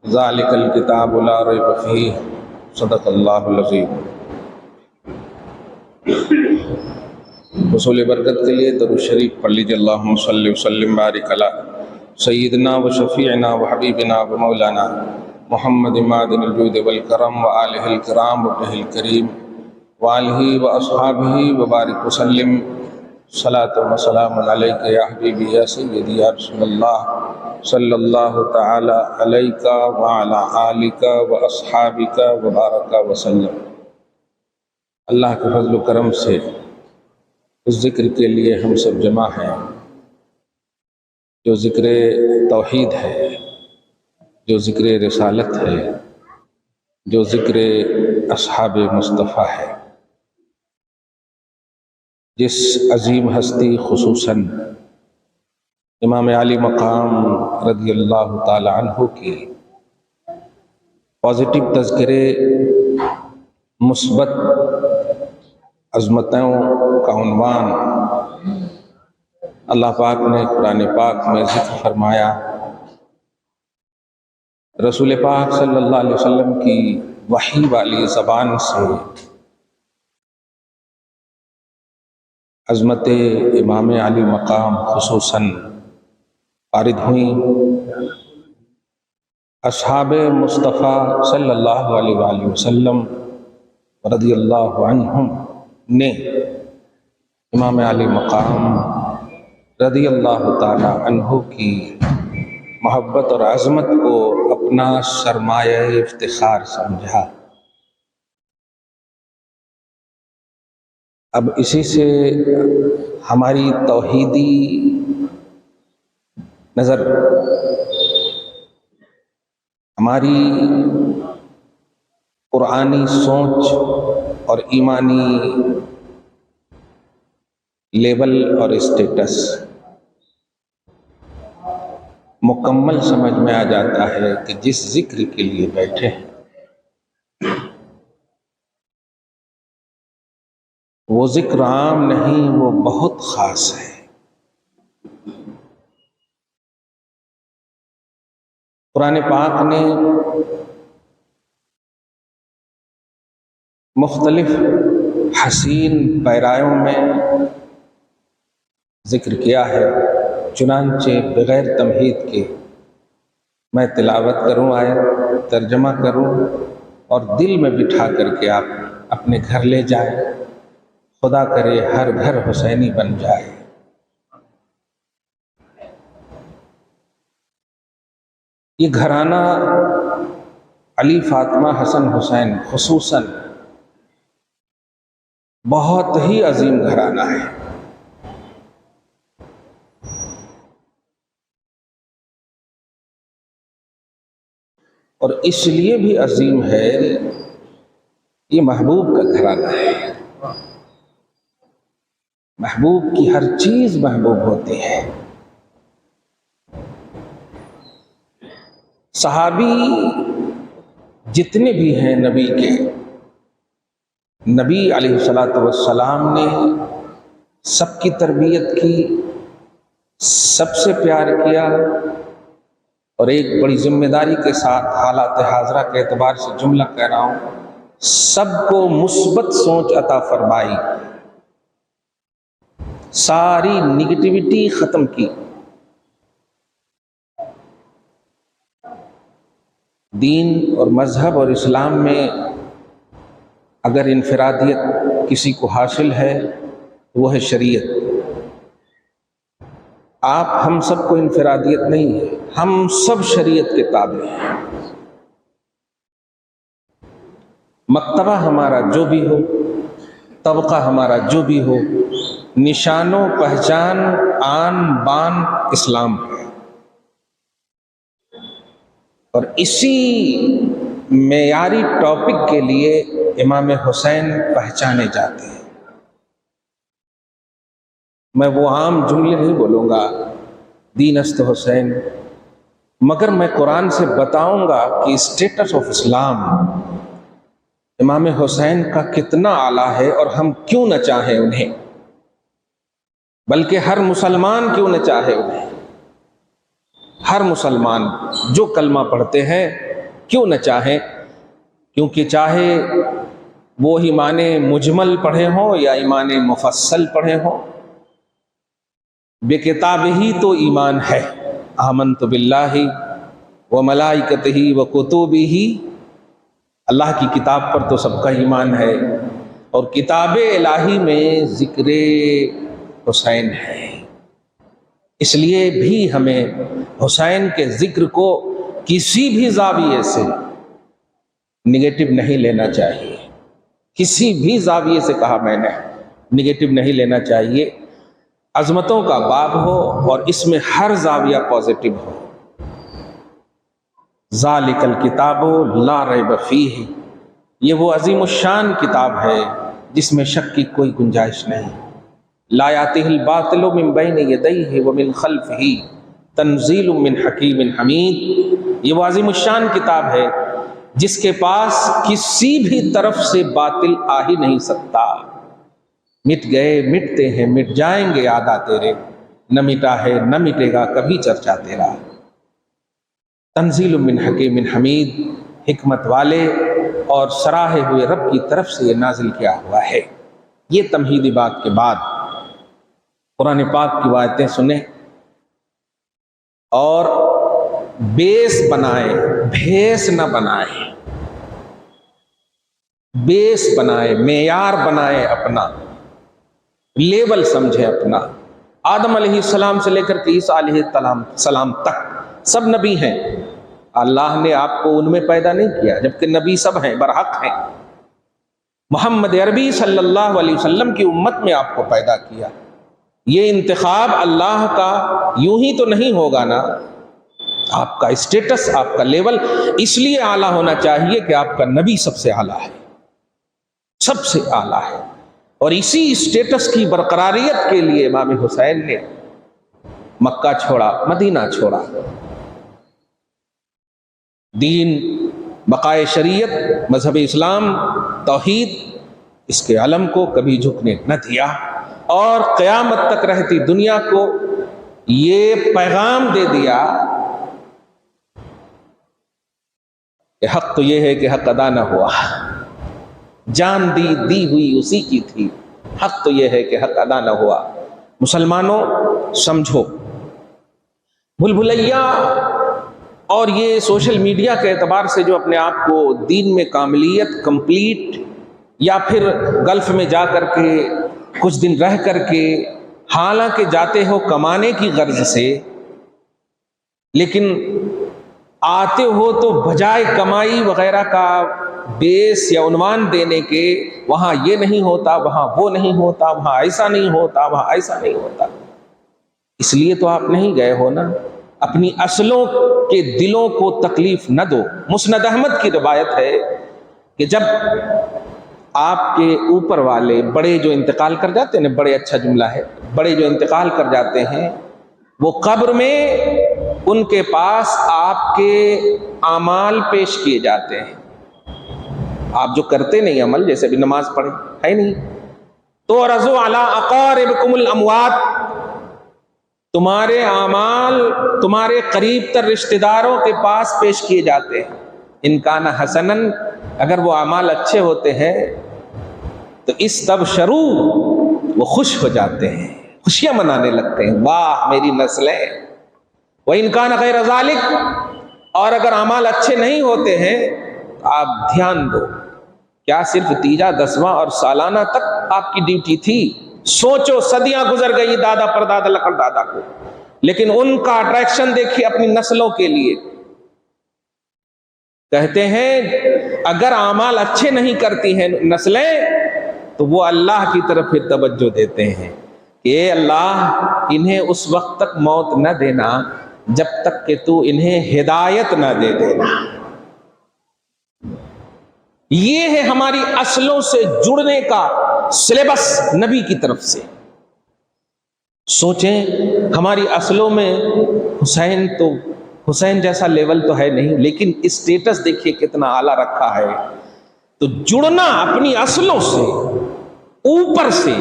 ذالک الکتاب لا ریب فیہ صدق اللہ العظیم۔ حصول برکت کے لیے درود شریف پڑھ لیجیے۔ اللہم صلی وسلم بارک علی سیدنا و شفیعنا و حبیبنا و مولانا محمد معدن الجود والکرم و آلہ الکرام و ابنہ الکریم و آلہ و اصحابہ و بارک وسلم۔ صلاۃ و سلام علیک یا حبیبی یا سیدی یا رسول اللہ صلی اللہ تعالی علیک وعلی آلک و اصحابک و بارک وسلم۔ اللہ کے فضل و کرم سے اس ذکر کے لیے ہم سب جمع ہیں جو ذکر توحید ہے، جو ذکر رسالت ہے، جو ذکر اصحاب مصطفیٰ ہے۔ جس عظیم ہستی خصوصاً امام علی مقام رضی اللہ تعالی عنہ کی پازیٹیو تذکرے، مثبت عظمتوں کا عنوان اللہ پاک نے قرآن پاک میں ذکر فرمایا، رسول پاک صلی اللہ علیہ وسلم کی وحی والی زبان سے عظمت امام علی مقام خصوصاً وارد ہوئیں۔ اصحاب مصطفیٰ صلی اللہ علیہ وآلہ وسلم رضی اللہ عنہم نے امام علی مقام رضی اللہ تعالی عنہ کی محبت اور عظمت کو اپنا سرمایہ افتخار سمجھا۔ اب اسی سے ہماری توحیدی نظر، ہماری قرآنی سوچ اور ایمانی لیول اور اسٹیٹس مکمل سمجھ میں آ جاتا ہے کہ جس ذکر کے لیے بیٹھے ہیں وہ ذکر عام نہیں، وہ بہت خاص ہے۔ قرآن پاک نے مختلف حسین پیرایوں میں ذکر کیا ہے، چنانچہ بغیر تمہید کے میں تلاوت کروں، آیت ترجمہ کروں اور دل میں بٹھا کر کے آپ اپنے گھر لے جائیں، خدا کرے ہر گھر حسینی بن جائے۔ یہ گھرانہ علی فاطمہ حسن حسین خصوصاً بہت ہی عظیم گھرانہ ہے۔ اور اس لیے بھی عظیم ہے، یہ محبوب کا گھرانہ ہے۔ محبوب کی ہر چیز محبوب ہوتی ہے۔ صحابی جتنے بھی ہیں نبی کے، نبی علیہ السلام نے سب کی تربیت کی، سب سے پیار کیا، اور ایک بڑی ذمہ داری کے ساتھ حالات حاضرہ کے اعتبار سے جملہ کہہ رہا ہوں، سب کو مثبت سوچ عطا فرمائی، ساری نگیٹیوٹی ختم کی۔ دین اور مذہب اور اسلام میں اگر انفرادیت کسی کو حاصل ہے وہ ہے شریعت۔ ہم سب کو انفرادیت نہیں ہے، ہم سب شریعت کے تابع ہیں۔ مکتبہ ہمارا جو بھی ہو، طبقہ ہمارا جو بھی ہو، نشان و پہچان آن بان اسلام ہے۔ اور اسی معیاری ٹاپک کے لیے امام حسین پہچانے جاتے ہیں۔ میں وہ عام جملے نہیں بولوں گا، دین است حسین، مگر میں قرآن سے بتاؤں گا کہ اسٹیٹس آف اسلام امام حسین کا کتنا اعلیٰ ہے، اور ہم کیوں نہ چاہیں انہیں، بلکہ ہر مسلمان کیوں نہ چاہے انہیں۔ ہر مسلمان جو کلمہ پڑھتے ہیں کیوں نہ چاہیں، کیونکہ چاہے وہ ایمان مجمل پڑھے ہوں یا ایمان مفصل پڑھے ہوں، بے کتاب ہی تو ایمان ہے۔ آمنت باللہ و ملائکتہ و کتبہ، اللہ کی کتاب پر تو سب کا ایمان ہے، اور کتاب الہی میں ذکر حسین ہے۔ اس لیے بھی ہمیں حسین کے ذکر کو کسی بھی زاویے سے نگیٹو نہیں لینا چاہیے، کسی بھی زاویے سے، کہا میں نے، نگیٹو نہیں لینا چاہیے۔ عظمتوں کا باب ہو اور اس میں ہر زاویہ پازیٹو ہو۔ ذالک الکتاب لا ریب فیہ، یہ وہ عظیم الشان کتاب ہے جس میں شک کی کوئی گنجائش نہیں۔ لا یاتیہ الباطل من بین یدیہ ومن خلفہ تنزیل من حکیم حمید، یہ وہ عظیم الشان کتاب ہے جس کے پاس کسی بھی طرف سے باطل آ ہی نہیں سکتا۔ مٹ گئے، مٹتے ہیں، مٹ جائیں گے آدھا تیرے، نہ مٹا ہے نہ مٹے گا کبھی چرچا تیرا۔ تنزیل من حکیم حمید، حکمت والے اور سراہے ہوئے رب کی طرف سے یہ نازل کیا ہوا ہے۔ یہ تمہیدی بات کے بعد قرآن پاک کی آیتیں سنیں اور بیس بنائے، بھیس نہ بنائے، بیس بنائے، معیار بنائے، اپنا لیول سمجھے اپنا۔ آدم علیہ السلام سے لے کر کے عیسیٰ علیہ السلام تک سب نبی ہیں، اللہ نے آپ کو ان میں پیدا نہیں کیا، جبکہ نبی سب ہیں، برحق ہیں۔ محمد عربی صلی اللہ علیہ وسلم کی امت میں آپ کو پیدا کیا۔ یہ انتخاب اللہ کا یوں ہی تو نہیں ہوگا نا، آپ کا اسٹیٹس، آپ کا لیول اس لیے اعلیٰ ہونا چاہیے کہ آپ کا نبی سب سے اعلیٰ ہے، سب سے اعلیٰ ہے۔ اور اسی اسٹیٹس کی برقراریت کے لیے امام حسین نے مکہ چھوڑا، مدینہ چھوڑا۔ دین، بقائے شریعت، مذہب اسلام، توحید، اس کے علم کو کبھی جھکنے نہ دیا، اور قیامت تک رہتی دنیا کو یہ پیغام دے دیا کہ حق تو یہ ہے کہ حق ادا نہ ہوا، جان دی ہوئی اسی کی تھی، حق تو یہ ہے کہ حق ادا نہ ہوا۔ مسلمانوں سمجھو، بھول بھلیا اور یہ سوشل میڈیا کے اعتبار سے جو اپنے آپ کو دین میں کاملیت، کمپلیٹ، یا پھر گلف میں جا کر کے کچھ دن رہ کر کے، حالانکہ جاتے ہو کمانے کی غرض سے، لیکن آتے ہو تو بجائے کمائی وغیرہ کا بیس یا عنوان دینے کے، وہاں یہ نہیں ہوتا، وہاں وہ نہیں ہوتا، وہاں ایسا نہیں ہوتا، وہاں ایسا نہیں ہوتا، اس لیے تو آپ نہیں گئے ہو نا۔ اپنی اصلوں کے دلوں کو تکلیف نہ دو۔ مسند احمد کی روایت ہے کہ جب آپ کے اوپر والے بڑے جو انتقال کر جاتے ہیں، بڑے اچھا جملہ ہے، بڑے جو انتقال کر جاتے ہیں، وہ قبر میں ان کے پاس آپ کے اعمال پیش کیے جاتے ہیں۔ آپ جو کرتے نہیں عمل، جیسے بھی نماز پڑھے ہے نہیں، تو رضو علی اقاربکم الاموات، تمہارے اعمال تمہارے قریب تر رشتہ داروں کے پاس پیش کیے جاتے ہیں۔ ان کان حسنن، اگر وہ اعمال اچھے ہوتے ہیں تو استبشروا، وہ خوش ہو جاتے ہیں، خوشیاں منانے لگتے ہیں، واہ میری نسلیں۔ وَإِنْ كَانَ غَيْرَ ذَلِكَ، اور اگر اعمال اچھے نہیں ہوتے ہیں تو آپ دھیان دو، کیا صرف تیجا، دسواں اور سالانہ تک آپ کی ڈیوٹی تھی؟ سوچو، صدیاں گزر گئی دادا پردادا لقب دادا کو، لیکن ان کا اٹریکشن دیکھیے اپنی نسلوں کے لیے۔ کہتے ہیں اگر اعمال اچھے نہیں کرتی ہیں نسلیں تو وہ اللہ کی طرف پھر توجہ دیتے ہیں کہ اے اللہ انہیں اس وقت تک موت نہ دینا جب تک کہ تو انہیں ہدایت نہ دے دینا۔ یہ ہے ہماری اصلوں سے جڑنے کا سلیبس نبی کی طرف سے۔ سوچیں، ہماری اصلوں میں حسین جیسا لیول تو ہے نہیں، لیکن اسٹیٹس دیکھیے کتنا اعلیٰ رکھا ہے۔ تو جڑنا اپنی اصلوں سے، اوپر سے،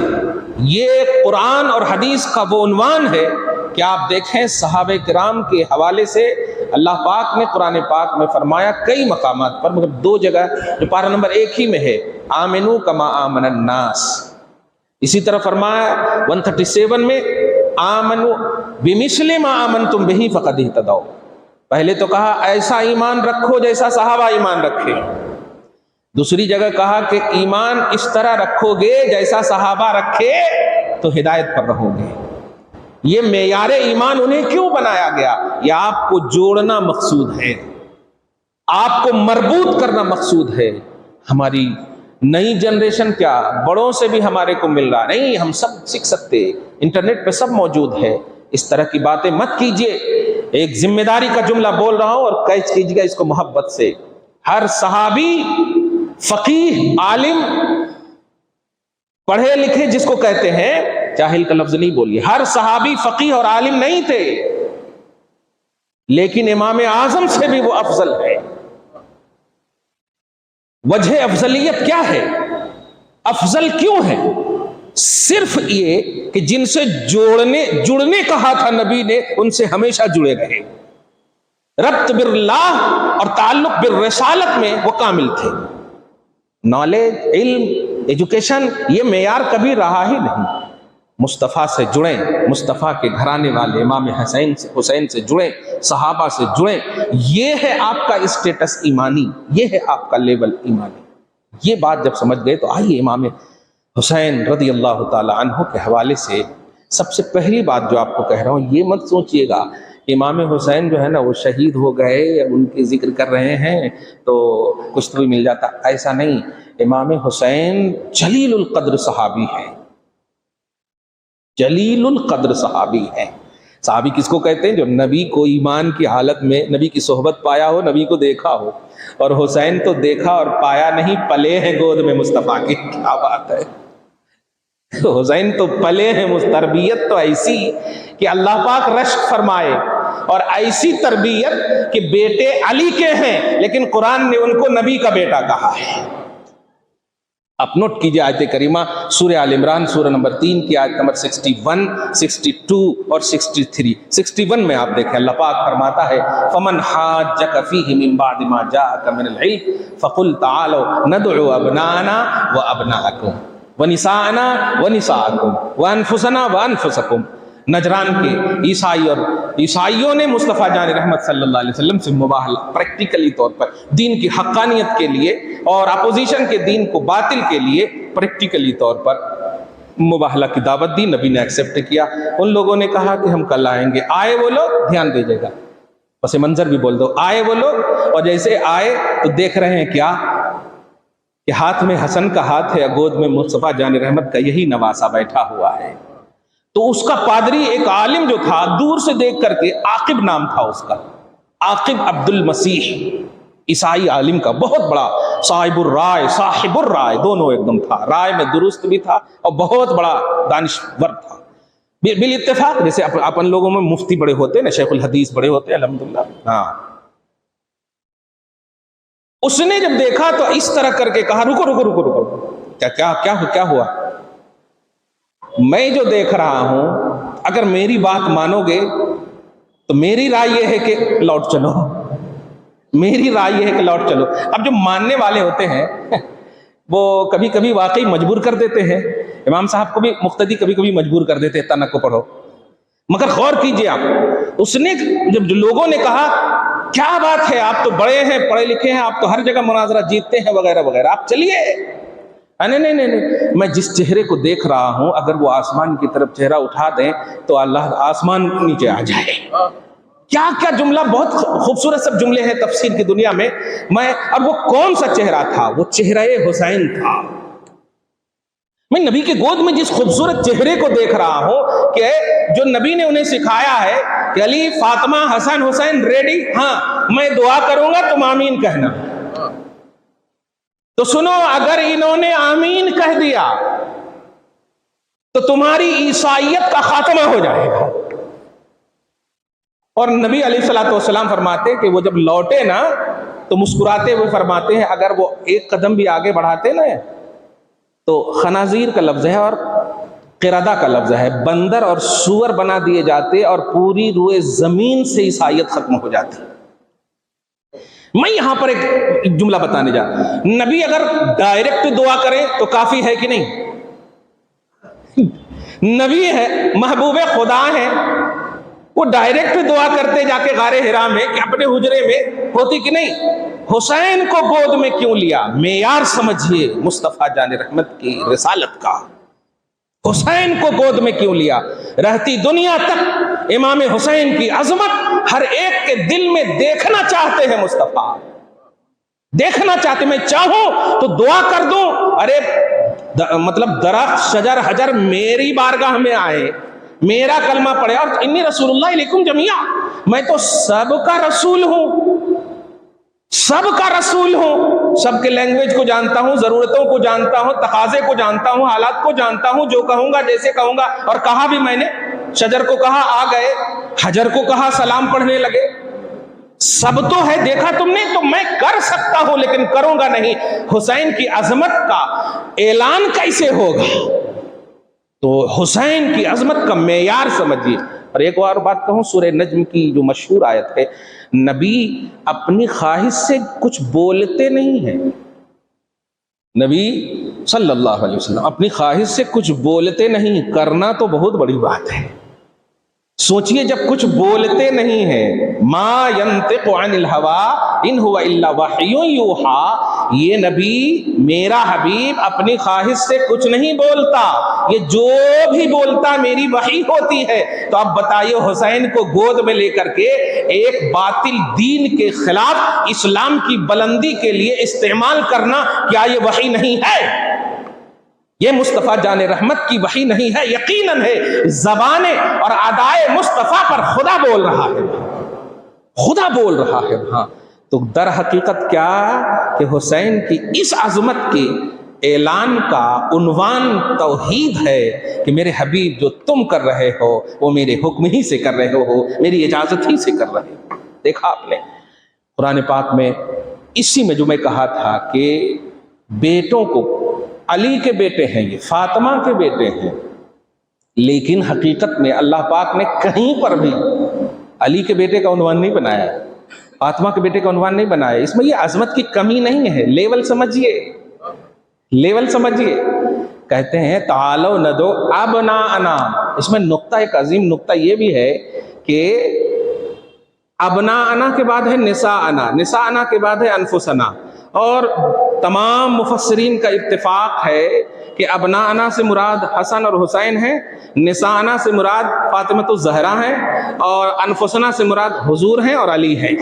یہ قرآن اور حدیث کا وہ عنوان ہے کہ آپ دیکھیں صحابہ کرام کے حوالے سے اللہ پاک نے قرآن پاک میں فرمایا کئی مقامات پر، مگر 2 جگہ جو پارہ نمبر 1 ہی میں ہے، آمنو کما آمن الناس۔ اسی طرح فرمایا 137 میں آمنو بمثل ما آمنتم بہ فقد اہتدوا۔ پہلے تو کہا ایسا ایمان رکھو جیسا صحابہ ایمان رکھے، دوسری جگہ کہا کہ ایمان اس طرح رکھو گے جیسا صحابہ رکھے تو ہدایت پر رہو گے۔ یہ معیار ایمان انہیں کیوں بنایا گیا؟ یہ آپ کو جوڑنا مقصود ہے، آپ کو مربوط کرنا مقصود ہے۔ ہماری نئی جنریشن کیا بڑوں سے بھی ہمارے کو مل رہا نہیں، ہم سب سیکھ سکتے، انٹرنیٹ پہ سب موجود ہے۔ اس طرح کی باتیں مت کیجئے۔ ایک ذمہ داری کا جملہ بول رہا ہوں اور کیچ کیجئے گا اس کو محبت سے۔ ہر صحابی فقیہ عالم پڑھے لکھے جس کو کہتے ہیں، جاہل کا لفظ نہیں بولیے، ہر صحابی فقیہ اور عالم نہیں تھے، لیکن امام اعظم سے بھی وہ افضل ہے۔ وجہ افضلیت کیا ہے؟ افضل کیوں ہے؟ صرف یہ کہ جن سے جڑنے کہا تھا نبی نے، ان سے ہمیشہ جڑے رہے۔ ربط باللہ اور تعلق بالرسالت میں وہ کامل تھے۔ نالج، علم، ایجوکیشن یہ معیار کبھی رہا ہی نہیں۔ مصطفیٰ سے جڑیں، مصطفیٰ کے گھرانے والے امام حسین سے جڑیں، صحابہ سے جڑیں۔ یہ ہے آپ کا اسٹیٹس ایمانی، یہ ہے آپ کا لیول ایمانی۔ یہ بات جب سمجھ گئے تو آئیے امام حسین رضی اللہ تعالی عنہ کے حوالے سے سب سے پہلی بات جو آپ کو کہہ رہا ہوں، یہ مت سوچئے گا امام حسین جو ہے نا وہ شہید ہو گئے، ان کی ذکر کر رہے ہیں تو کچھ تو بھی مل جاتا، ایسا نہیں۔ امام حسین جلیل القدر صحابی ہے، جلیل القدر صحابی ہے۔ صحابی کس کو کہتے ہیں؟ جو نبی کو ایمان کی حالت میں نبی کی صحبت پایا ہو، نبی کو دیکھا ہو۔ اور حسین تو دیکھا اور پایا نہیں، پلے ہیں گود میں مصطفیٰ کی۔ کیا بات ہے! حسین تو پلے ہیں، تربیت تو ایسی کہ اللہ پاک رشک فرمائے، اور ایسی تربیت کہ بیٹے علی کے ہیں لیکن قرآن نے ان کو نبی کا بیٹا کہا ہے۔ آپ نوٹ کیجئے آیت کریمہ سورہ آل عمران سورہ نمبر 3 کی آیت نمبر 61، 62 اور 63۔ 61 میں آپ دیکھیں اللہ پاک فرماتا ہے فَمَنْ حَاجَّكَ فِيهِ مِن بَعْدِ مَا جَاءَكَ مِنَ الْعِلْمِ فَقُلْ تَعَالَوْا نَدْعُ أَبْنَاءَنَا وَأَبْنَاءَكُمْ وَنِسَاءَنَا وَنِسَاءَكُمْ وَأَنفُسَنَا وَأَنفُسَكُمْ۔ نجران کے عیسائیوں نے مصطفیٰ جان رحمت صلی اللہ علیہ وسلم سے مباہلہ پریکٹیکلی طور پر دین کی حقانیت کے لیے اور اپوزیشن کے دین کو باطل کے لیے پریکٹیکلی طور پر مباہلہ کی دعوت دی، نبی نے ایکسیپٹ کیا۔ ان لوگوں نے کہا کہ ہم کل آئیں گے، آئے وہ لوگ، دھیان دیجیے گا پس منظر بھی بول دو، آئے وہ لوگ اور جیسے آئے تو دیکھ رہے ہیں کیا کہ ہاتھ میں حسن کا ہاتھ ہے، گود میں مصطفیٰ جان رحمت کا یہی نواسا بیٹھا ہوا ہے۔ تو اس کا پادری ایک عالم جو تھا دور سے دیکھ کر کے، عاقب نام تھا اس کا، عاقب عبد المسیح، عیسائی عالم کا بہت بڑا صاحب الرائے دونوں ایک دم تھا، رائے میں درست بھی تھا اور بہت بڑا دانشور تھا بال اتفاق۔ جیسے اپن لوگوں میں مفتی بڑے ہوتے ہیں نا، شیخ الحدیث بڑے ہوتے ہیں الحمدللہ۔ ہاں، اس نے جب دیکھا تو اس طرح کر کے کہا رکو رکو رکو رکو، کیا ہوا؟ میں جو دیکھ رہا ہوں اگر میری بات مانو گے تو میری رائے یہ ہے کہ لوٹ چلو، میری رائے یہ ہے کہ لوٹ چلو۔ اب جو ماننے والے ہوتے ہیں وہ کبھی کبھی واقعی مجبور کر دیتے ہیں، امام صاحب کو بھی مقتدی کبھی کبھی مجبور کر دیتے ہیں تنک کو پڑھو، مگر غور کیجئے آپ، اس نے جب جو لوگوں نے کہا کیا بات ہے، آپ تو بڑے ہیں، پڑھے لکھے ہیں، آپ تو ہر جگہ مناظرہ جیتتے ہیں وغیرہ وغیرہ، آپ چلیے۔ نہیں، میں جس چہرے کو دیکھ رہا ہوں اگر وہ آسمان کی طرف چہرہ اٹھا دیں تو اللہ آسمان نیچے آ جائے۔ کیا جملہ، بہت خوبصورت سب جملے ہیں تفسیر کی دنیا میں۔ اور وہ کون سا چہرہ تھا؟ وہ چہرہ حسین تھا۔ میں نبی کے گود میں جس خوبصورت چہرے کو دیکھ رہا ہوں کہ جو نبی نے انہیں سکھایا ہے کہ علی، فاطمہ، حسن، حسین ریڈی، ہاں میں دعا کروں گا تم آمین کہنا۔ تو سنو، اگر انہوں نے آمین کہہ دیا تو تمہاری عیسائیت کا خاتمہ ہو جائے گا۔ اور نبی علیہ الصلوۃ والسلام فرماتے کہ وہ جب لوٹے نا تو مسکراتے ہوئے فرماتے ہیں اگر وہ ایک قدم بھی آگے بڑھاتے نا تو خنازیر کا لفظ ہے اور قردہ کا لفظ ہے، بندر اور سور بنا دیے جاتے اور پوری روئے زمین سے عیسائیت ختم ہو جاتی۔ میں یہاں پر ایک جملہ بتانے جا رہا ہوں، نبی اگر ڈائریکٹ دعا کریں تو کافی ہے کہ نہیں؟ نبی ہے، محبوب خدا ہے، وہ ڈائریکٹ دعا کرتے جا کے غار حرا میں کہ اپنے حجرے میں، ہوتی کہ نہیں؟ حسین کو گود میں کیوں لیا؟ معیار سمجھیے مصطفیٰ جان رحمت کی رسالت کا، حسین کو گود میں کیوں لیا؟ رہتی دنیا تک امام حسین کی عظمت ہر ایک کے دل میں دیکھنا چاہتے ہیں مصطفیٰ، دیکھنا چاہتے۔ میں چاہوں تو دعا کر دوں، ارے مطلب درخت شجر حجر میری بارگاہ میں آئے، میرا کلمہ پڑھے، اور انی رسول اللہ علیکم جمیعا، میں تو سب کا رسول ہوں، سب کا رسول ہوں، سب کے لینگویج کو جانتا ہوں، ضرورتوں کو جانتا ہوں، تقاضے کو جانتا ہوں، حالات کو جانتا ہوں، جو کہوں گا جیسے کہوں گا، اور کہا بھی میں نے، شجر کو کہا آ گئے، حجر کو کہا سلام پڑھنے لگے، سب تو ہے دیکھا تم نے، تو میں کر سکتا ہوں لیکن کروں گا نہیں۔ حسین کی عظمت کا اعلان کیسے ہوگا؟ تو حسین کی عظمت کا معیار سمجھیے۔ اور ایک اور بات کہوں، سورہ نجم کی جو مشہور آیت ہے، نبی اپنی خواہش سے کچھ بولتے نہیں ہیں، نبی صلی اللہ علیہ وسلم اپنی خواہش سے کچھ بولتے نہیں، کرنا تو بہت بڑی بات ہے۔ سوچئے جب کچھ بولتے نہیں ہیں، ما ینطق عن الہوی ان هو الا وحی یوحی، یہ نبی میرا حبیب اپنی خواہش سے کچھ نہیں بولتا، یہ جو بھی بولتا میری وحی ہوتی ہے۔ تو اب بتائیے حسین کو گود میں لے کر کے ایک باطل دین کے خلاف اسلام کی بلندی کے لیے استعمال کرنا، کیا یہ وحی نہیں ہے؟ یہ مصطفیٰ جان رحمت کی وحی نہیں ہے؟ یقیناً ہے، زبان اور ادائے مصطفیٰ پر خدا بول رہا ہے، خدا بول رہا ہے۔ ہاں تو در حقیقت کیا کہ حسین کی اس عظمت کے اعلان کا عنوان توحید ہے کہ میرے حبیب جو تم کر رہے ہو وہ میرے حکم ہی سے کر رہے ہو، میری اجازت ہی سے کر رہے ہو۔ دیکھا آپ نے قرآن پاک میں، اسی میں جو میں کہا تھا کہ بیٹوں کو، علی کے بیٹے ہیں، یہ فاطمہ کے بیٹے ہیں، لیکن حقیقت میں اللہ پاک نے کہیں پر بھی علی کے بیٹے کا عنوان نہیں بنایا، فاطمہ کے بیٹے کا عنوان نہیں بنایا۔ اس میں یہ عظمت کی کمی نہیں ہے، لیول سمجھیے، لیول سمجھیے۔ کہتے ہیں تعالو ندعو ابناءنا، اس میں نقطہ، ایک عظیم نقطہ یہ بھی ہے کہ ابناءنا کے بعد ہے نساءنا، نساءنا کے بعد ہے انفسنا، اور تمام مفسرین کا اتفاق ہے کہ ابناءنا سے مراد حسن اور حسین ہیں، نساءنا سے مراد فاطمۃ الزہرا ہیں، اور انفسنا سے مراد حضور ہیں اور علی ہیں۔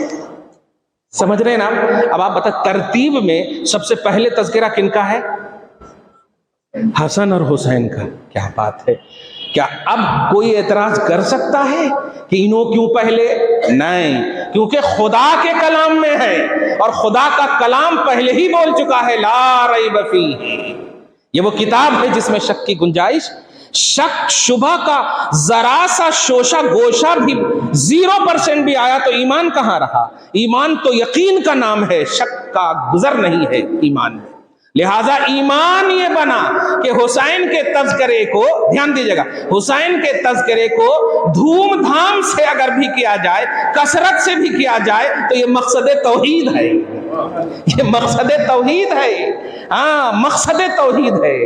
سمجھ رہے ہیں نا؟ اب آپ بتا، ترتیب میں سب سے پہلے تذکرہ کن کا ہے؟ حسن اور حسین کا۔ کیا بات ہے! کیا اب کوئی اعتراض کر سکتا ہے کہ انہوں کیوں پہلے؟ نہیں، کیونکہ خدا کے کلام میں ہے، اور خدا کا کلام پہلے ہی بول چکا ہے، لا ریب فیہ۔ یہ وہ کتاب ہے جس میں شک کی گنجائش، شک شبہ کا ذرا سا شوشہ گوشہ بھی 0% بھی آیا تو ایمان کہاں رہا؟ ایمان تو یقین کا نام ہے، شک کا گزر نہیں ہے ایمان میں۔ لہٰذا ایمان یہ بنا کہ حسین کے تذکرے کو، دھیان دیجیے گا، حسین کے تذکرے کو دھوم دھام سے اگر بھی کیا جائے، کثرت سے بھی کیا جائے، تو یہ مقصد توحید ہے، یہ مقصد توحید ہے، ہاں مقصد توحید ہے۔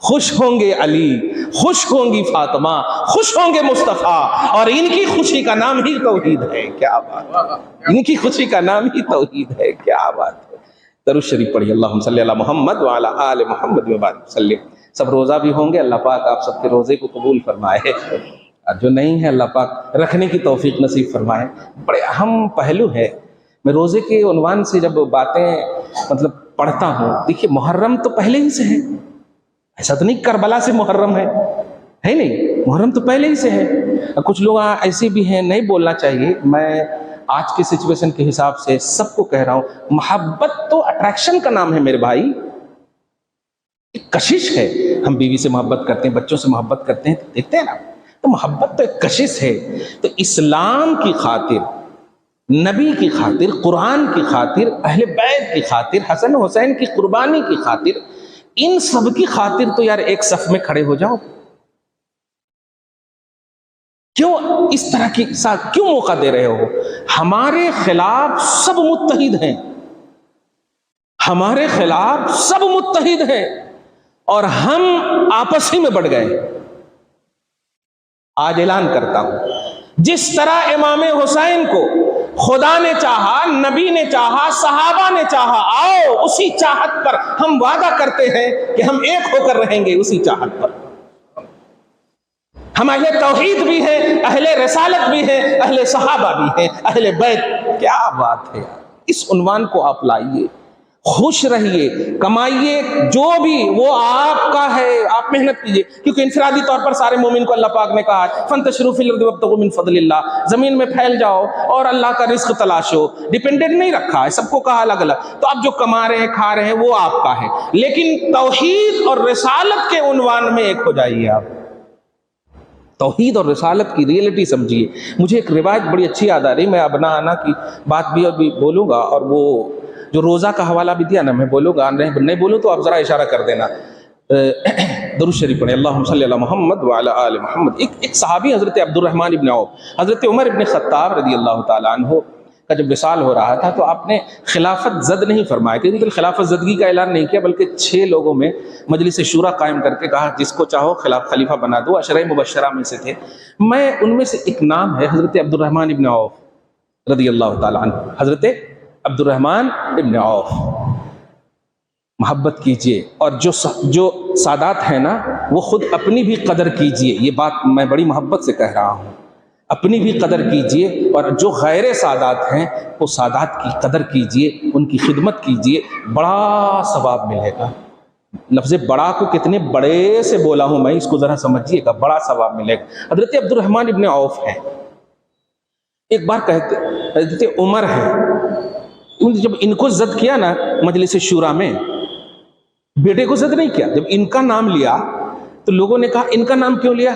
خوش ہوں گے علی، خوش ہوں گی فاطمہ، خوش ہوں گے مصطفیٰ، اور ان کی خوشی کا نام ہی توحید ہے۔ کیا بات ہے! ان کی خوشی کا نام ہی توحید ہے۔ کیا بات ہے! درود شریف پڑھیے، اللہم صلی علی محمد وعلی آل محمد وبارک وسلم۔ سب روزہ بھی ہوں گے، اللہ پاک آپ سب کے روزے کو قبول فرمائے، اور جو نہیں ہے اللہ پاک رکھنے کی توفیق نصیب فرمائے۔ بڑے اہم پہلو ہے، میں روزے کے عنوان سے جب باتیں مطلب پڑھتا ہوں، دیکھیے محرم تو پہلے ہی سے ہے، ایسا تو نہیں کربلا سے محرم ہے نہیں، محرم تو پہلے ہی سے ہے۔ کچھ لوگ ایسے بھی ہیں، نہیں بولنا چاہیے، میں آج کی سچویشن کے حساب سے سب کو کہہ رہا ہوں، محبت تو اٹریکشن کا نام ہے میرے بھائی، کشش ہے۔ ہم بیوی سے محبت کرتے ہیں، بچوں سے محبت کرتے ہیں، دیکھتے ہیں نا، تو محبت تو ایک کشش ہے۔ تو اسلام کی خاطر، نبی کی خاطر، قرآن کی خاطر، اہل بیت کی خاطر، حسن حسین کی قربانی کی خاطر، ان سب کی خاطر تو یار ایک صف میں کھڑے ہو جاؤ۔ کیوں اس طرح کی ساتھ کیوں موقع دے رہے ہو؟ ہمارے خلاف سب متحد ہیں، ہمارے خلاف سب متحد ہیں اور ہم آپس ہی میں بڑھ گئے۔ آج اعلان کرتا ہوں، جس طرح امام حسین کو خدا نے چاہا، نبی نے چاہا، صحابہ نے چاہا، آؤ اسی چاہت پر ہم وعدہ کرتے ہیں کہ ہم ایک ہو کر رہیں گے، اسی چاہت پر۔ ہم اہل توحید بھی ہیں، اہل رسالت بھی ہیں، اہل صحابہ بھی ہیں، اہل بیت۔ کیا بات ہے! اس عنوان کو آپ لائیے، خوش رہیے، کمائیے، جو بھی وہ آپ کا ہے، آپ محنت کیجیے، کیونکہ انفرادی طور پر سارے مومن کو اللہ پاک نے کہا ہے فَانْتَشِرُوا فِي الْأَرْضِ وَابْتَغُوا مِنْ فَضْلِ اللَّهِ، زمین میں پھیل جاؤ اور اللہ کا رزق تلاشو۔ ڈیپینڈنٹ نہیں رکھا ہے، سب کو کہا الگ الگ۔ تو اب جو کما رہے ہیں، کھا رہے ہیں، وہ آپ کا ہے، لیکن توحید اور رسالت کے عنوان میں ایک ہو جائیے۔ آپ توحید اور رسالت کی ریئلٹی سمجھیے۔ مجھے ایک روایت بڑی اچھی یاد آ رہی، میں ابنا آنا کی بات بھی ابھی بولوں گا، اور وہ جو روزہ کا حوالہ بھی دیا نا، میں بولوں گا، نہیں بولوں تو آپ ذرا اشارہ کر دینا۔ درود شریف پڑھیں، اللہم صلی علی محمد وعلی آل محمد۔ ایک صحابی حضرت عبد الرحمن ابن عوف، حضرت عمر ابن خطاب رضی اللہ تعالیٰ عنہ کا جب وصال ہو رہا تھا تو آپ نے خلافت زد نہیں فرمایا، کہ خلافت زدگی کا اعلان نہیں کیا، بلکہ 6 لوگوں میں مجلس شورا قائم کر کے کہا جس کو چاہو خلیفہ بنا دو۔ عشرہ مبشرہ میں سے تھے، میں ان میں سے ایک نام ہے حضرت عبد الرحمن ابن عوف رضی اللہ تعالیٰ عنہ۔ حضرت عبد الرحمن ابن عوف، محبت کیجئے، اور جو سادات ہیں نا، وہ خود اپنی بھی قدر کیجئے۔ یہ بات میں بڑی محبت سے کہہ رہا ہوں، اپنی بھی قدر کیجئے، اور جو غیر سادات ہیں وہ سادات کی قدر کیجئے، ان کی خدمت کیجئے، بڑا ثواب ملے گا۔ لفظ بڑا کو کتنے بڑے سے بولا ہوں میں، اس کو ذرا سمجھیے گا، بڑا ثواب ملے گا۔ حضرت عبد الرحمن ابن عوف ہیں، ایک بار کہتے حضرت عمر ہیں، جب ان کو زد کیا نا مجلس شورا میں، بیٹے کو زد نہیں کیا، جب ان کا نام لیا تو لوگوں نے کہا ان کا نام کیوں لیا؟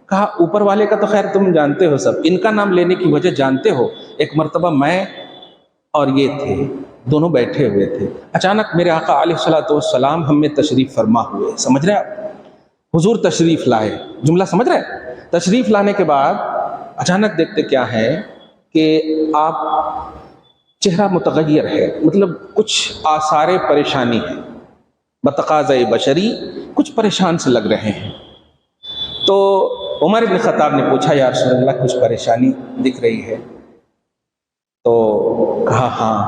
کہا اوپر والے کا تو خیر تم جانتے ہو سب، ان کا نام لینے کی وجہ جانتے ہو؟ ایک مرتبہ میں اور یہ تھے، دونوں بیٹھے ہوئے تھے، اچانک میرے آقا علیہ الصلوۃ والسلام ہم میں تشریف فرما ہوئے۔ سمجھ رہے آپ؟ حضور تشریف لائے، جملہ سمجھ رہے؟ تشریف لانے کے بعد اچانک دیکھتے کیا ہے کہ آپ چہرہ متغیر ہے، مطلب کچھ آثار پریشانی ہے، بتقاضۂ بشری کچھ پریشان سے لگ رہے ہیں۔ تو عمر بن خطاب نے پوچھا یا رسول اللہ کچھ پریشانی دکھ رہی ہے؟ تو کہا ہاں،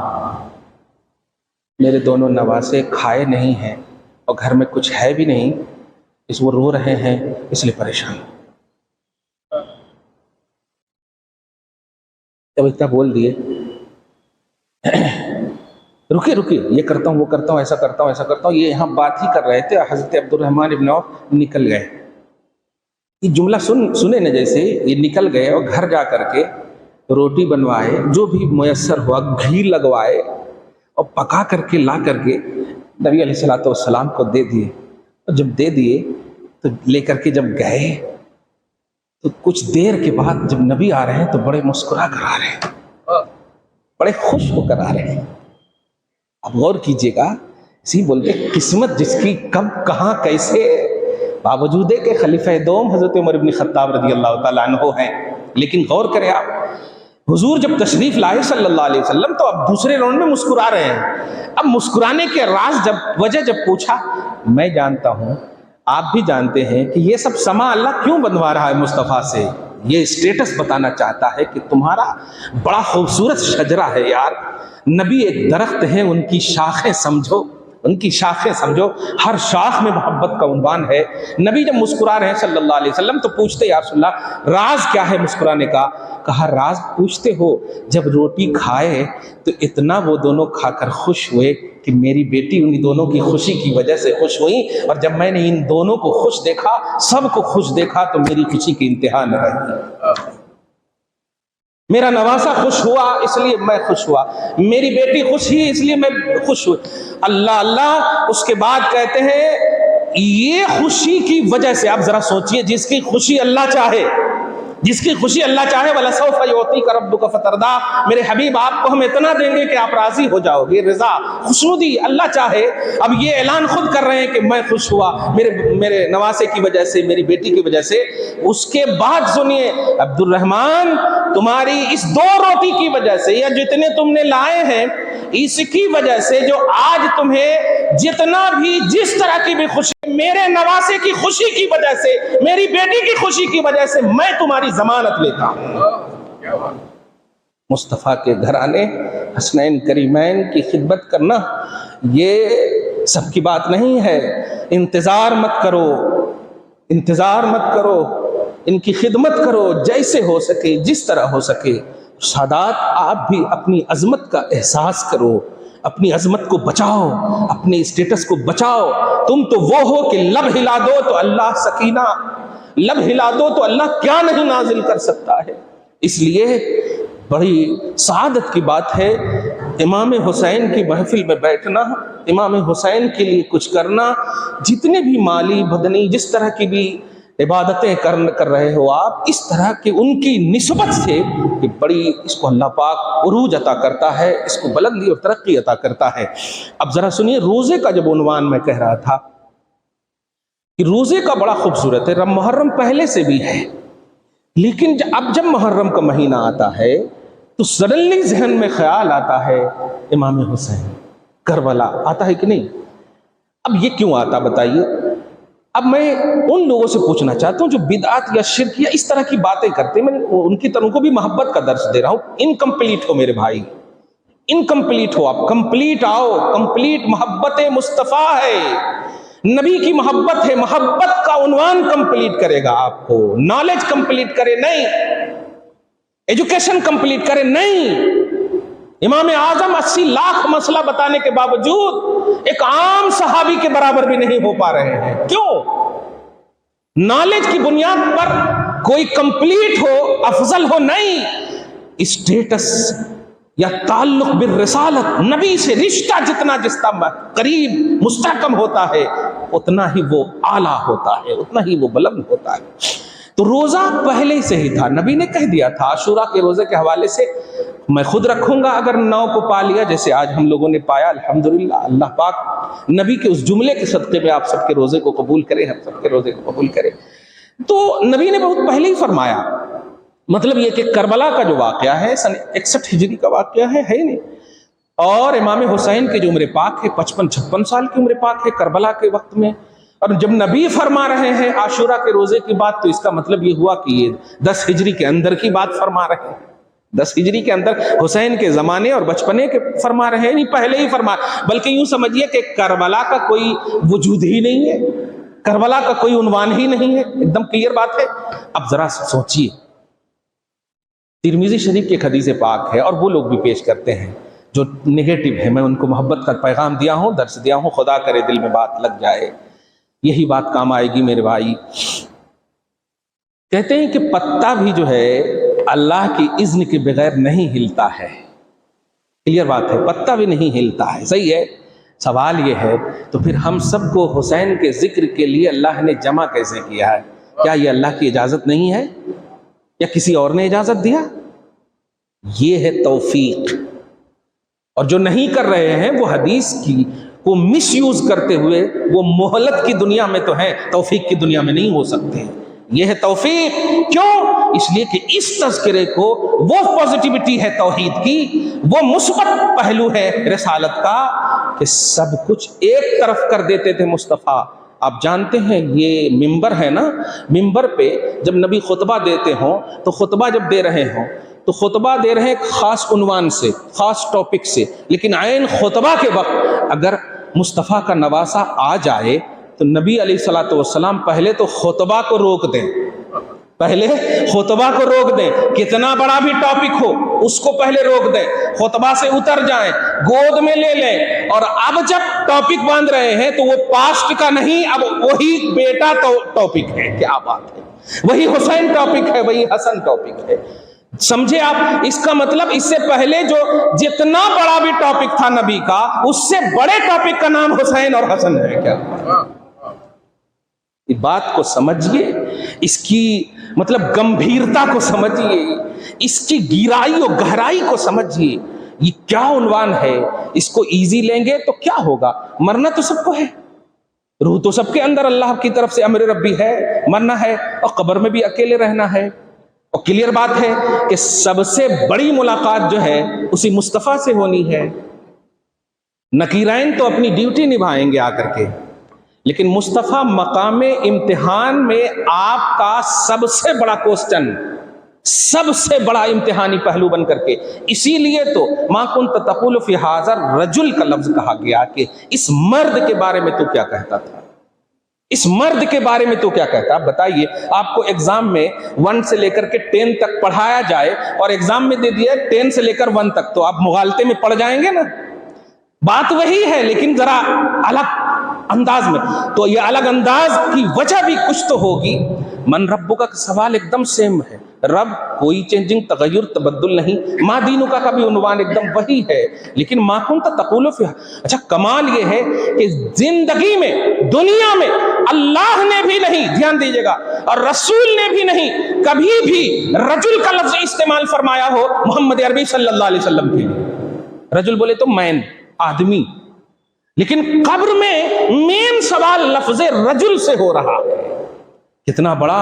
میرے دونوں نواسے کھائے نہیں ہیں اور گھر میں کچھ ہے بھی نہیں، اس وہ رو رہے ہیں، اس لیے پریشان۔ جب اتنا بول دیے، رکیے یہ کرتا ہوں، وہ کرتا ہوں، ایسا کرتا ہوں، ایسا کرتا ہوں، یہ یہاں بات ہی کر رہے تھے، حضرت عبد الرحمن ابن عوف نکل گئے۔ یہ جملہ سنے نا، جیسے یہ نکل گئے اور گھر جا کر کے روٹی بنوائے، جو بھی میسر ہوا، گھی لگوائے اور پکا کر کے لا کر کے نبی علیہ الصلوۃ والسلام کو دے دیے۔ اور جب دے دیے تو لے کر کے جب گئے تو کچھ دیر کے بعد جب نبی آ رہے ہیں تو بڑے مسکرا کر آ رہے ہیں، بڑے خوش ہو کر آ رہے ہیں۔ اب غور کیجئے گا، اسی بولتے قسمت جس کی کب کہاں کیسے، باوجود کہ خلیفہ دوم حضرت عمر بن خطاب رضی اللہ تعالیٰ عنہ ہیں، لیکن غور کریں آپ، حضور جب تشریف لائے صلی اللہ علیہ وسلم تو اب دوسرے راؤنڈ میں مسکرا رہے ہیں۔ اب مسکرانے کے راز وجہ جب پوچھا، میں جانتا ہوں، آپ بھی جانتے ہیں کہ یہ سب سما اللہ کیوں بنوا رہا ہے مصطفیٰ سے، یہ اسٹیٹس بتانا چاہتا ہے کہ تمہارا بڑا خوبصورت شجرہ ہے یار، نبی ایک درخت ہیں، ان کی شاخیں سمجھو، ان کی شاخیں سمجھو، ہر شاخ میں محبت کا عنوان ہے۔ نبی جب مسکرا رہے ہیں صلی اللہ علیہ وسلم تو پوچھتے یا رسول اللہ راز کیا ہے مسکرانے کا؟ کہا راز پوچھتے ہو، جب روٹی کھائے تو اتنا وہ دونوں کھا کر خوش ہوئے کہ میری بیٹی ان دونوں کی خوشی کی وجہ سے خوش ہوئی، اور جب میں نے ان دونوں کو خوش دیکھا، سب کو خوش دیکھا، تو میری خوشی کی انتہا نہ رہی۔ میرا نواسا خوش ہوا اس لیے میں خوش ہوا، میری بیٹی خوش ہوئی اس لیے میں خوش ہوئی۔ اللہ اللہ، اس کے بعد کہتے ہیں یہ خوشی کی وجہ سے، آپ ذرا سوچئے، جس کی خوشی اللہ چاہے جس کی خوشی اللہ چاہے وَلَسَوْفَ يُعْطِيكَ رَبُّكَ فَتَرْضَىٰ، میرے حبیب آپ کو ہم اتنا دیں گے کہ آپ راضی ہو جاؤ گے، رضا خوشنودی اللہ چاہے۔ اب یہ اعلان خود کر رہے ہیں کہ میں خوش ہوا میرے نواسے کی وجہ سے، میری بیٹی کی وجہ سے۔ اس کے بعد سنیے، عبد الرحمن تمہاری اس 2 روٹی کی وجہ سے یا جتنے تم نے لائے ہیں اس کی وجہ سے، جو آج تمہیں جتنا بھی جس طرح کی بھی خوشی، میرے نواسے کی خوشی کی وجہ سے، میری بیٹی کی خوشی کی وجہ سے میں تمہاری ضمانت لیتا ہوں۔ مصطفیٰ کے گھرانے حسنین کریمین کی خدمت کرنا یہ سب کی بات نہیں ہے۔ انتظار مت کرو، انتظار مت کرو، ان کی خدمت کرو جیسے ہو سکے، جس طرح ہو سکے۔ سادات آپ بھی اپنی عظمت کا احساس کرو، اپنی عظمت کو بچاؤ، اپنے اسٹیٹس کو بچاؤ۔ تم تو وہ ہو کہ لب ہلا دو تو اللہ سکینہ، لب ہلا دو تو اللہ کیا نہیں نازل کر سکتا ہے۔ اس لیے بڑی سعادت کی بات ہے امام حسین کی محفل میں بیٹھنا، امام حسین کے لیے کچھ کرنا، جتنے بھی مالی بدنی جس طرح کی بھی عبادتیں کر رہے ہو آپ، اس طرح کی ان کی نسبت سے کہ بڑی اس کو اللہ پاک عروج عطا کرتا ہے، اس کو بلندی اور ترقی عطا کرتا ہے۔ اب ذرا سنیے، روزے کا جب عنوان میں کہہ رہا تھا کہ روزے کا بڑا خوبصورت ہے، محرم پہلے سے بھی ہے، لیکن اب جب محرم کا مہینہ آتا ہے تو سڈنلی ذہن میں خیال آتا ہے امام حسین، کربلا آتا ہے کہ نہیں؟ اب یہ کیوں آتا بتائیے؟ اب میں ان لوگوں سے پوچھنا چاہتا ہوں جو بدعات یا شرک یا اس طرح کی باتیں کرتے ہیں، میں ان کی طرح کو بھی محبت کا درس دے رہا ہوں۔ انکمپلیٹ ہو میرے بھائی، انکمپلیٹ ہو آپ، کمپلیٹ آؤ، کمپلیٹ محبت مصطفیٰ ہے، نبی کی محبت ہے، محبت کا عنوان کمپلیٹ کرے گا آپ کو، نالج کمپلیٹ کرے نہیں، ایجوکیشن کمپلیٹ کرے نہیں۔ امام اعظم 80 لاکھ مسئلہ بتانے کے باوجود ایک عام صحابی کے برابر بھی نہیں ہو پا رہے ہیں۔ کیوں؟ نالج کی بنیاد پر کوئی کمپلیٹ ہو، افضل ہو نہیں، اسٹیٹس یا تعلق بالرسالت، نبی سے رشتہ جتنا قریب مستحکم ہوتا ہے اتنا ہی وہ اعلیٰ ہوتا ہے، اتنا ہی وہ بلند ہوتا ہے۔ تو روزہ پہلے سے ہی تھا، نبی نے کہہ دیا تھا عاشورہ کے روزے کے حوالے سے، میں خود رکھوں گا اگر 9 کو پا لیا، جیسے آج ہم لوگوں نے پایا الحمدللہ۔ اللہ پاک نبی کے اس جملے کے صدقے میں آپ سب کے روزے کو قبول کرے، ہم سب کے روزے کو قبول کرے۔ تو نبی نے بہت پہلے ہی فرمایا، مطلب یہ کہ کربلا کا جو واقعہ ہے سن 61 ہجری کا واقعہ ہے نہیں، اور امام حسین کی جو عمر پاک ہے 55-56 سال کی عمر پاک ہے کربلا کے وقت میں، اور جب نبی فرما رہے ہیں عاشورہ کے روزے کی بات تو اس کا مطلب یہ ہوا کہ یہ 10 ہجری کے اندر کی بات فرما رہے ہیں، 10 ہجری کے اندر حسین کے زمانے اور بچپنے کے فرما رہے ہیں، نہیں پہلے ہی فرما، بلکہ یوں سمجھیے کہ کربلا کا کوئی وجود ہی نہیں ہے، کربلا کا کوئی عنوان ہی نہیں ہے، ایک دم کلیئر بات ہے۔ اب ذرا سوچئے، ترمذی شریف کی ایک حدیث پاک ہے، اور وہ لوگ بھی پیش کرتے ہیں جو نیگیٹو ہے، میں ان کو محبت کا پیغام دیا ہوں، درس دیا ہوں، خدا کرے دل میں بات لگ جائے، یہی بات کام آئے گی میرے بھائی۔ کہتے ہیں کہ پتا بھی جو ہے اللہ کی اذن کے بغیر نہیں ہلتا ہے، کلیئر بات ہے، پتا بھی نہیں ہلتا ہے، صحیح ہے۔ سوال یہ ہے تو پھر ہم سب کو حسین کے ذکر کے لیے اللہ نے جمع کیسے کیا ہے؟ کیا یہ اللہ کی اجازت نہیں ہے یا کسی اور نے اجازت دیا؟ یہ ہے توفیق، اور جو نہیں کر رہے ہیں وہ حدیث کی کو مس یوز کرتے ہوئے وہ مہلت کی دنیا میں تو ہیں، توفیق کی دنیا میں نہیں ہو سکتے۔ یہ ہے توفیق، کیوں؟ اس لیے کہ اس تذکرے کو وہ پازیٹیوٹی ہے توحید کی، وہ مثبت پہلو ہے رسالت کا کہ سب کچھ ایک طرف کر دیتے تھے مصطفیٰ۔ آپ جانتے ہیں یہ ممبر ہے نا، ممبر پہ جب نبی خطبہ دیتے ہوں تو خطبہ جب دے رہے ہوں تو خطبہ دے رہے ہیں ایک خاص عنوان سے، خاص ٹاپک سے، لیکن عین خطبہ کے وقت اگر مصطفیٰ کا نواسہ آ جائے تو نبی علیہ الصلوۃ والسلام پہلے تو خطبہ کو روک دیں، پہلے خطبہ کو روک دیں، کتنا بڑا بھی ٹاپک ہو اس کو پہلے روک دیں، خطبہ سے اتر جائیں، گود میں لے لیں، اور اب جب ٹاپک باندھ رہے ہیں تو وہ پاسٹ کا نہیں، اب وہی بیٹا ٹاپک ہے۔ کیا بات ہے، وہی حسین ٹاپک ہے، وہی حسن ٹاپک ہے۔ سمجھے آپ؟ اس کا مطلب اس سے پہلے جو جتنا بڑا بھی ٹاپک تھا نبی کا، اس سے بڑے ٹاپک کا نام حسین اور حسن ہے۔ کیا بات کو سمجھیے، اس کی مطلب گمبھیرتا کو سمجھیے، اس کی گہرائی اور گہرائی کو سمجھیے. یہ کیا عنوان ہے، اس کو ایزی لیں گے تو کیا ہوگا؟ مرنا تو سب کو ہے، روح تو سب کے اندر اللہ کی طرف سے امر ربی ہے، مرنا ہے، اور قبر میں بھی اکیلے رہنا ہے. اور کلیئر بات ہے کہ سب سے بڑی ملاقات جو ہے اسی مصطفیٰ سے ہونی ہے. نکیرین تو اپنی ڈیوٹی نبھائیں گے آ کر کے، لیکن مصطفیٰ مقام امتحان میں آپ کا سب سے بڑا کوسچن، سب سے بڑا امتحانی پہلو بن کر کے. اسی لیے تو ما کنت تقول فی ھذا الرجل کا لفظ کہا گیا کہ اس مرد کے بارے میں تو کیا کہتا تھا، اس مرد کے بارے میں تو کیا کہتا. آپ بتائیے، آپ کو ایگزام میں 1 سے لے کر کے 10 تک پڑھایا جائے اور ایگزام میں دے دیا 10 سے لے کر 1 تک، تو آپ مغالطے میں پڑ جائیں گے نا. بات وہی ہے لیکن ذرا الگ انداز میں. تو یہ الگ انداز کی وجہ بھی کچھ تو ہوگی. من ربک کا سوال ایک دم سیم ہے، رب کوئی چینجنگ، تغیر، تبدل نہیں. ما دینک کا بھی عنوان ایک دم وہی ہے، لیکن ما کنت تقول فی. اچھا کمال یہ ہے کہ زندگی میں، دنیا میں اللہ نے بھی نہیں، دھیان دیجیے گا، اور رسول نے بھی نہیں کبھی بھی رجل کا لفظ استعمال فرمایا ہو محمد عربی صلی اللہ علیہ وسلم کے لیے. رجل بولے تو مین، آدمی، لیکن قبر میں مین سوال لفظ رجل سے ہو رہا ہے. کتنا بڑا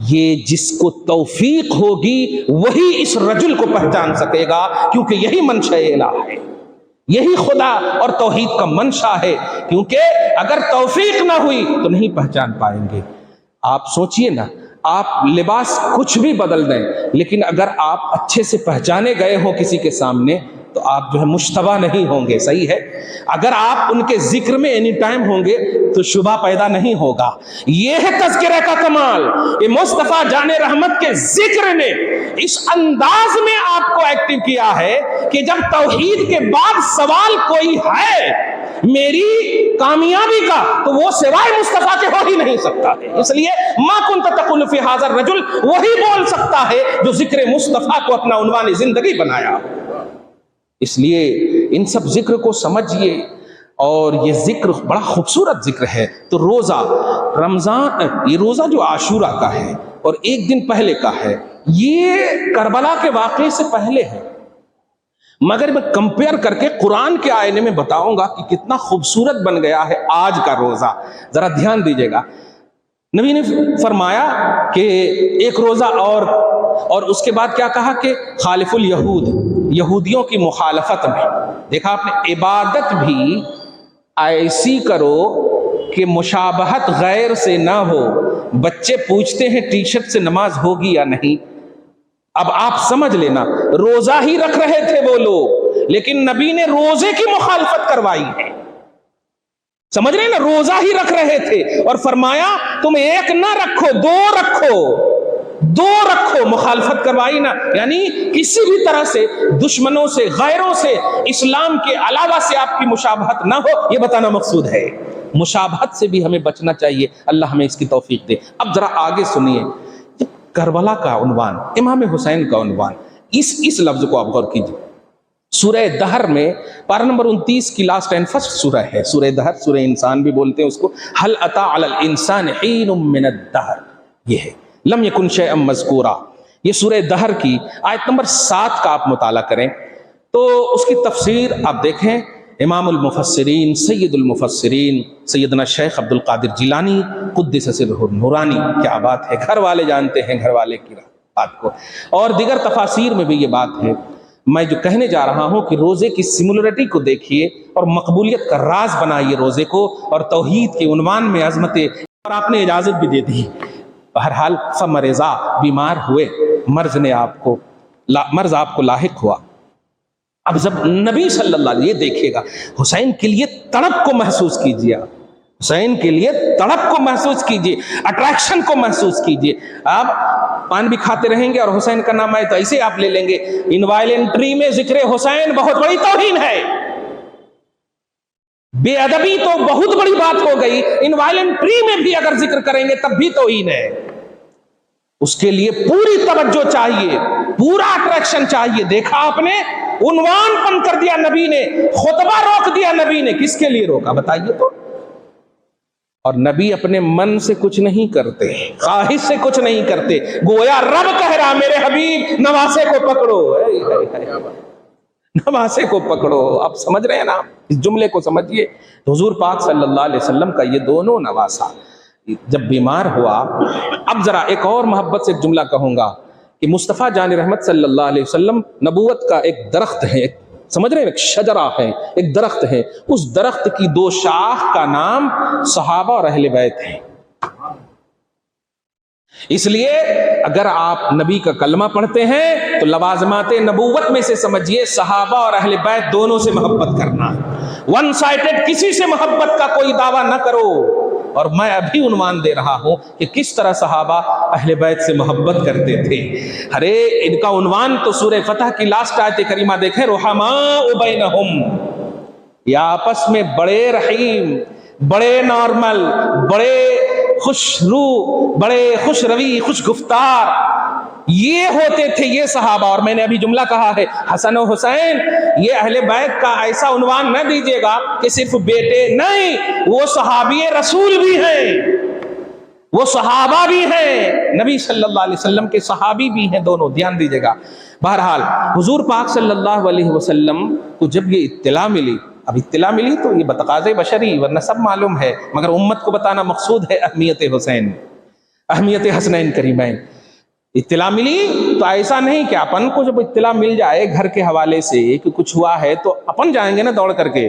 یہ، جس کو توفیق ہوگی وہی اس رجل کو پہچان سکے گا، کیونکہ یہی منشا الہ ہے، یہی خدا اور توحید کا منشا ہے. کیونکہ اگر توفیق نہ ہوئی تو نہیں پہچان پائیں گے. آپ سوچئے نا، آپ لباس کچھ بھی بدل دیں، لیکن اگر آپ اچھے سے پہچانے گئے ہوں کسی کے سامنے تو آپ جو ہے مشتبہ نہیں ہوں گے. صحیح ہے؟ اگر آپ ان کے ذکر میں اینی ٹائم ہوں گے تو شبہ پیدا نہیں ہوگا. یہ ہے تذکرہ کا کمال. یہ مصطفیٰ جان رحمت کے ذکر نے اس انداز میں آپ کو ایکٹیو کیا ہے کہ جب توحید کے بعد سوال کوئی ہے میری کامیابی کا تو وہ سوائے مصطفیٰ کے ہو ہی نہیں سکتا ہے. اس لیے ما کنت تقول فی ھذا الرجل وہی بول سکتا ہے جو ذکر مصطفیٰ کو اپنا عنوان زندگی بنایا. اس لیے ان سب ذکر کو سمجھیے. اور یہ ذکر بڑا خوبصورت ذکر ہے. تو روزہ رمضان، یہ روزہ جو عاشورہ کا ہے اور ایک دن پہلے کا ہے، یہ کربلا کے واقعے سے پہلے ہے، مگر میں کمپیئر کر کے قرآن کے آئینے میں بتاؤں گا کہ کتنا خوبصورت بن گیا ہے آج کا روزہ. ذرا دھیان دیجیے گا. نبی نے فرمایا کہ ایک روزہ اور اس کے بعد کیا کہا کہ خالف الیہود، یہودیوں کی مخالفت میں. دیکھا آپ نے، عبادت بھی ایسی کرو کہ مشابہت غیر سے نہ ہو. بچے پوچھتے ہیں ٹی شرٹ سے نماز ہوگی یا نہیں. اب آپ سمجھ لینا، روزہ ہی رکھ رہے تھے وہ لوگ، لیکن نبی نے روزے کی مخالفت کروائی ہے. سمجھ رہے ہیں نا، روزہ ہی رکھ رہے تھے اور فرمایا تم ایک نہ رکھو، دو رکھو. مخالفت کروائی نا، یعنی کسی بھی طرح سے دشمنوں سے، غیروں سے، اسلام کے علاوہ سے آپ کی مشابہت نہ ہو، یہ بتانا مقصود ہے. مشابہت سے بھی ہمیں بچنا چاہیے. اللہ ہمیں اس کی توفیق دے. اب ذرا آگے سنیے. کربلا کا عنوان، امام حسین کا عنوان، اس لفظ کو آپ غور کیجیے. سورہ دہر میں پارہ نمبر 29 کی لاسٹ اینڈ فرسٹ سورہ ہے. سورہ دہر، سورہ انسان بھی بولتے ہیں اس کو. هل اتى على الانسان حين من الدهر، یہ ہے لم يكن شيئا مذکورا. یہ سورہ دہر کی آیت نمبر 7 کا آپ مطالعہ کریں تو اس کی تفسیر آپ دیکھیں. امام المفسرین، سید المفسرین سیدنا شیخ عبد القادر جیلانی قدس سرہ نورانی، کیا بات ہے. گھر والے جانتے ہیں گھر والے کی بات کو. اور دیگر تفاسیر میں بھی یہ بات ہے. میں جو کہنے جا رہا ہوں کہ روزے کی سمولرٹی کو دیکھیے اور مقبولیت کا راز بنائیے روزے کو، اور توحید کے عنوان میں عظمت، اور آپ نے اجازت بھی دے دی. بہرحال فمرضا، بیمار ہوئے، مرض آپ کو لاحق ہوا. اب جب نبی صلی اللہ علیہ وسلم، یہ دیکھیے گا، حسین کے لیے تڑپ کو محسوس کیجیے. حسین کے لیے تڑپ کو محسوس کیجیے، اٹریکشن کو محسوس کیجیے. آپ پان بھی کھاتے رہیں گے اور حسین کا نام آئے تو ایسے آپ لے لیں گے. انوائلنٹری میں ذکر حسین بہت بڑی توہین ہے. بے ادبی تو بہت بڑی بات ہو گئی، انوائلنٹری میں بھی اگر ذکر کریں گے تب بھی توہین ہے. اس کے لیے پوری توجہ چاہیے، پورا اٹریکشن چاہیے. دیکھا آپ نے، عنوان بند کر دیا نبی نے، خطبہ روک دیا نبی نے. کس کے لیے روکا بتائیے تو؟ اور نبی اپنے من سے کچھ نہیں کرتے، خواہش سے کچھ نہیں کرتے، گویا رب کہہ رہا میرے حبیب نواسے کو پکڑو، نواسے کو پکڑو۔ آپ سمجھ رہے ہیں نا اس جملے کو؟ سمجھیے حضور پاک صلی اللہ علیہ وسلم کا یہ دونوں نواسا جب بیمار ہوا۔ اب ذرا ایک اور محبت سے ایک جملہ کہوں گا کہ مصطفیٰ جان رحمت صلی اللہ علیہ وسلم نبوت کا ایک درخت ہے، سمجھ رہے ہیں، ایک شجرہ ہے، ایک درخت ہے، اس درخت کی دو شاخ کا نام صحابہ اور اہل بیت ہے۔ اس لیے اگر آپ نبی کا کلمہ پڑھتے ہیں تو لوازمات نبوت میں سے سمجھیے صحابہ اور اہل بیت دونوں سے محبت کرنا، ون سائڈڈ کسی سے محبت کا کوئی دعویٰ نہ کرو۔ اور میں ابھی عنوان دے رہا ہوں کہ کس طرح صحابہ اہل بیت سے محبت کرتے تھے۔ ارے ان کا عنوان تو سورہ فتح کی لاسٹ آیت کریمہ دیکھیں، رحماء بینہم، یہ آپس میں بڑے رحیم، بڑے نارمل، بڑے خوش روح، بڑے خوش روی، خوش گفتار یہ ہوتے تھے یہ صحابہ۔ اور میں نے ابھی جملہ کہا ہے حسن و حسین یہ اہل بیت کا ایسا عنوان نہ دیجیے گا کہ صرف بیٹے، نہیں، وہ صحابی رسول بھی ہیں، وہ صحابہ بھی ہیں، نبی صلی اللہ علیہ وسلم کے صحابی بھی ہیں، دونوں دھیان دیجیے گا۔ بہرحال حضور پاک صلی اللہ علیہ وسلم کو جب یہ اطلاع ملی، اب اطلاع ملی تو یہ بتقاضے بشری، ورنہ سب معلوم ہے، مگر امت کو بتانا مقصود ہے اہمیت حسین، اہمیت حسنین کریمین۔ اطلاع ملی تو ایسا نہیں کہ اپن کو جب اطلاع مل جائے گھر کے حوالے سے کہ کچھ ہوا ہے تو اپن جائیں گے نا دوڑ کر کے،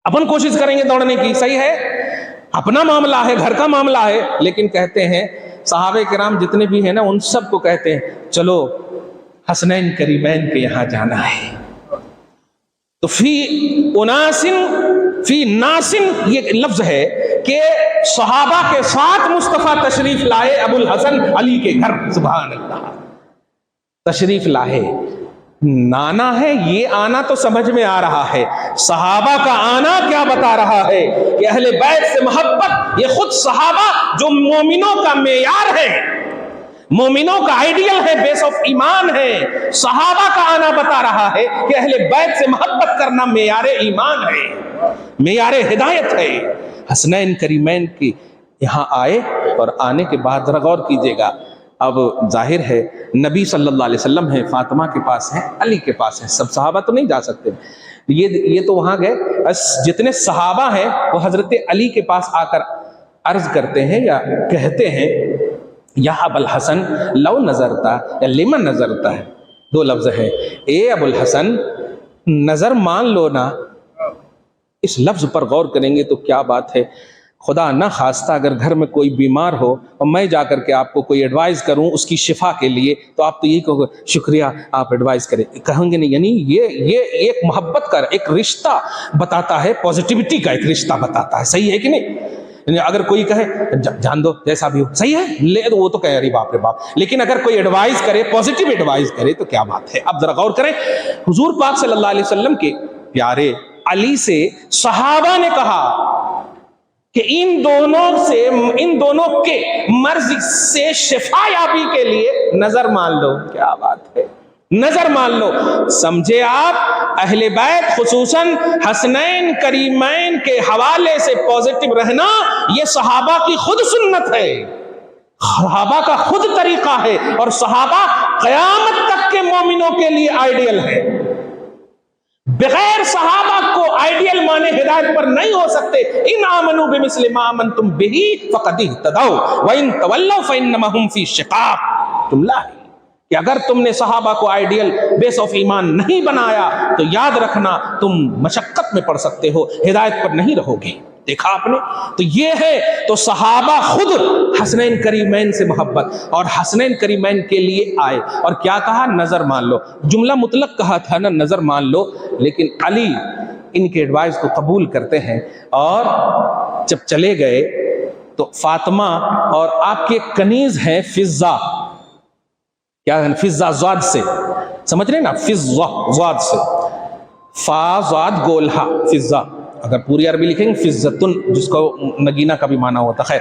اپن کوشش کریں گے دوڑنے کی، صحیح ہے، اپنا معاملہ ہے، گھر کا معاملہ ہے، لیکن کہتے ہیں صحابہ کرام جتنے بھی ہیں نا ان سب کو کہتے ہیں چلو حسنین کریمین کے یہاں جانا ہے۔ تو فی اناسن فی ناسن یہ لفظ ہے کہ صحابہ کے ساتھ مصطفیٰ تشریف لائے ابو الحسن علی کے گھر، سبحان اللہ، تشریف لائے۔ نانا ہے، یہ آنا تو سمجھ میں آ رہا ہے، صحابہ کا آنا کیا بتا رہا ہے کہ اہل بیت سے محبت، یہ خود صحابہ جو مومنوں کا معیار ہے، مومنوں کا آئیڈیل ہے، بیس آف ایمان ہے، صحابہ کا آنا بتا رہا ہے کہ اہل بیت سے محبت کرنا معیار ایمان ہے، معیار ہدایت ہے۔ حسنین کریمین کی یہاں آئے، اور آنے کے بعد ذرا غور کیجیے گا، اب ظاہر ہے نبی صلی اللہ علیہ وسلم ہے، فاطمہ کے پاس ہے، علی کے پاس ہے، سب صحابہ تو نہیں جا سکتے، یہ تو وہاں گئے، بس جتنے صحابہ ہیں وہ حضرت علی کے پاس آ کر عرض کرتے ہیں یا کہتے ہیں یا ابو الحسن لو نظرتا یا لمن نظرتا ہے، دو لفظ ہیں، اے ابو الحسن نظر مان لو نا۔ اس لفظ پر غور کریں گے تو کیا بات ہے، خدا نہ خواستہ اگر گھر میں کوئی بیمار ہو اور میں جا کر کے آپ کو کوئی ایڈوائز کروں اس کی شفا کے لیے، تو آپ تو یہی کہو گے شکریہ آپ ایڈوائز کریں، کہیں گے نہیں، یعنی یہ ایک محبت کا ایک رشتہ بتاتا ہے، پازیٹیوٹی کا ایک رشتہ بتاتا ہے، صحیح ہے کہ نہیں؟ اگر کوئی کہے جان دو جیسا بھی ہو، صحیح ہے، لے تو وہ تو کہے ارے باپ رے باپ، لیکن اگر کوئی ایڈوائز کرے، پازیٹیو ایڈوائز کرے تو کیا بات ہے۔ اب ذرا غور کریں، حضور پاک صلی اللہ علیہ وسلم کے پیارے علی سے صحابہ نے کہا کہ ان دونوں کے مرض سے شفا یابی کے لیے نظر مان لو۔ کیا بات ہے، نظر مان لو۔ سمجھے آپ، اہل بیت خصوصاً حسنین کریمین کے حوالے سے پازیٹو رہنا یہ صحابہ کی خود سنت ہے، صحابہ کا خود طریقہ ہے، اور صحابہ قیامت تک کے مومنوں کے لیے آئیڈیل ہے۔ بغیر صحابہ کو آئیڈیل مانے ہدایت پر نہیں ہو سکتے۔ ان آمنوا بمثل ما آمنتم به فقد اهتدوا وان تولوا فانما هم في شقاق۔ جملہ ہے کہ اگر تم نے صحابہ کو آئیڈیل بیس آف ایمان نہیں بنایا تو یاد رکھنا تم مشقت میں پڑ سکتے ہو، ہدایت پر نہیں رہو گے۔ دیکھا آپ نے، تو یہ ہے، تو صحابہ خود حسنین کریمین سے محبت، اور حسنین کریمین کے لیے آئے، اور کیا کہا، نظر مان لو۔ جملہ مطلق کہا تھا نا، نظر مان لو، لیکن علی ان کے ایڈوائز کو قبول کرتے ہیں، اور جب چلے گئے تو فاطمہ اور آپ کے کنیز ہیں فضہ، کیا ہے، فضہ زاد سے، سمجھ رہے نا، فضہ زاد سے، فا زاد گولہا، فضہ، اگر پوری عربی لکھیں گے فضتن، جس کو نگینہ کا بھی معنی ہوتا۔ خیر،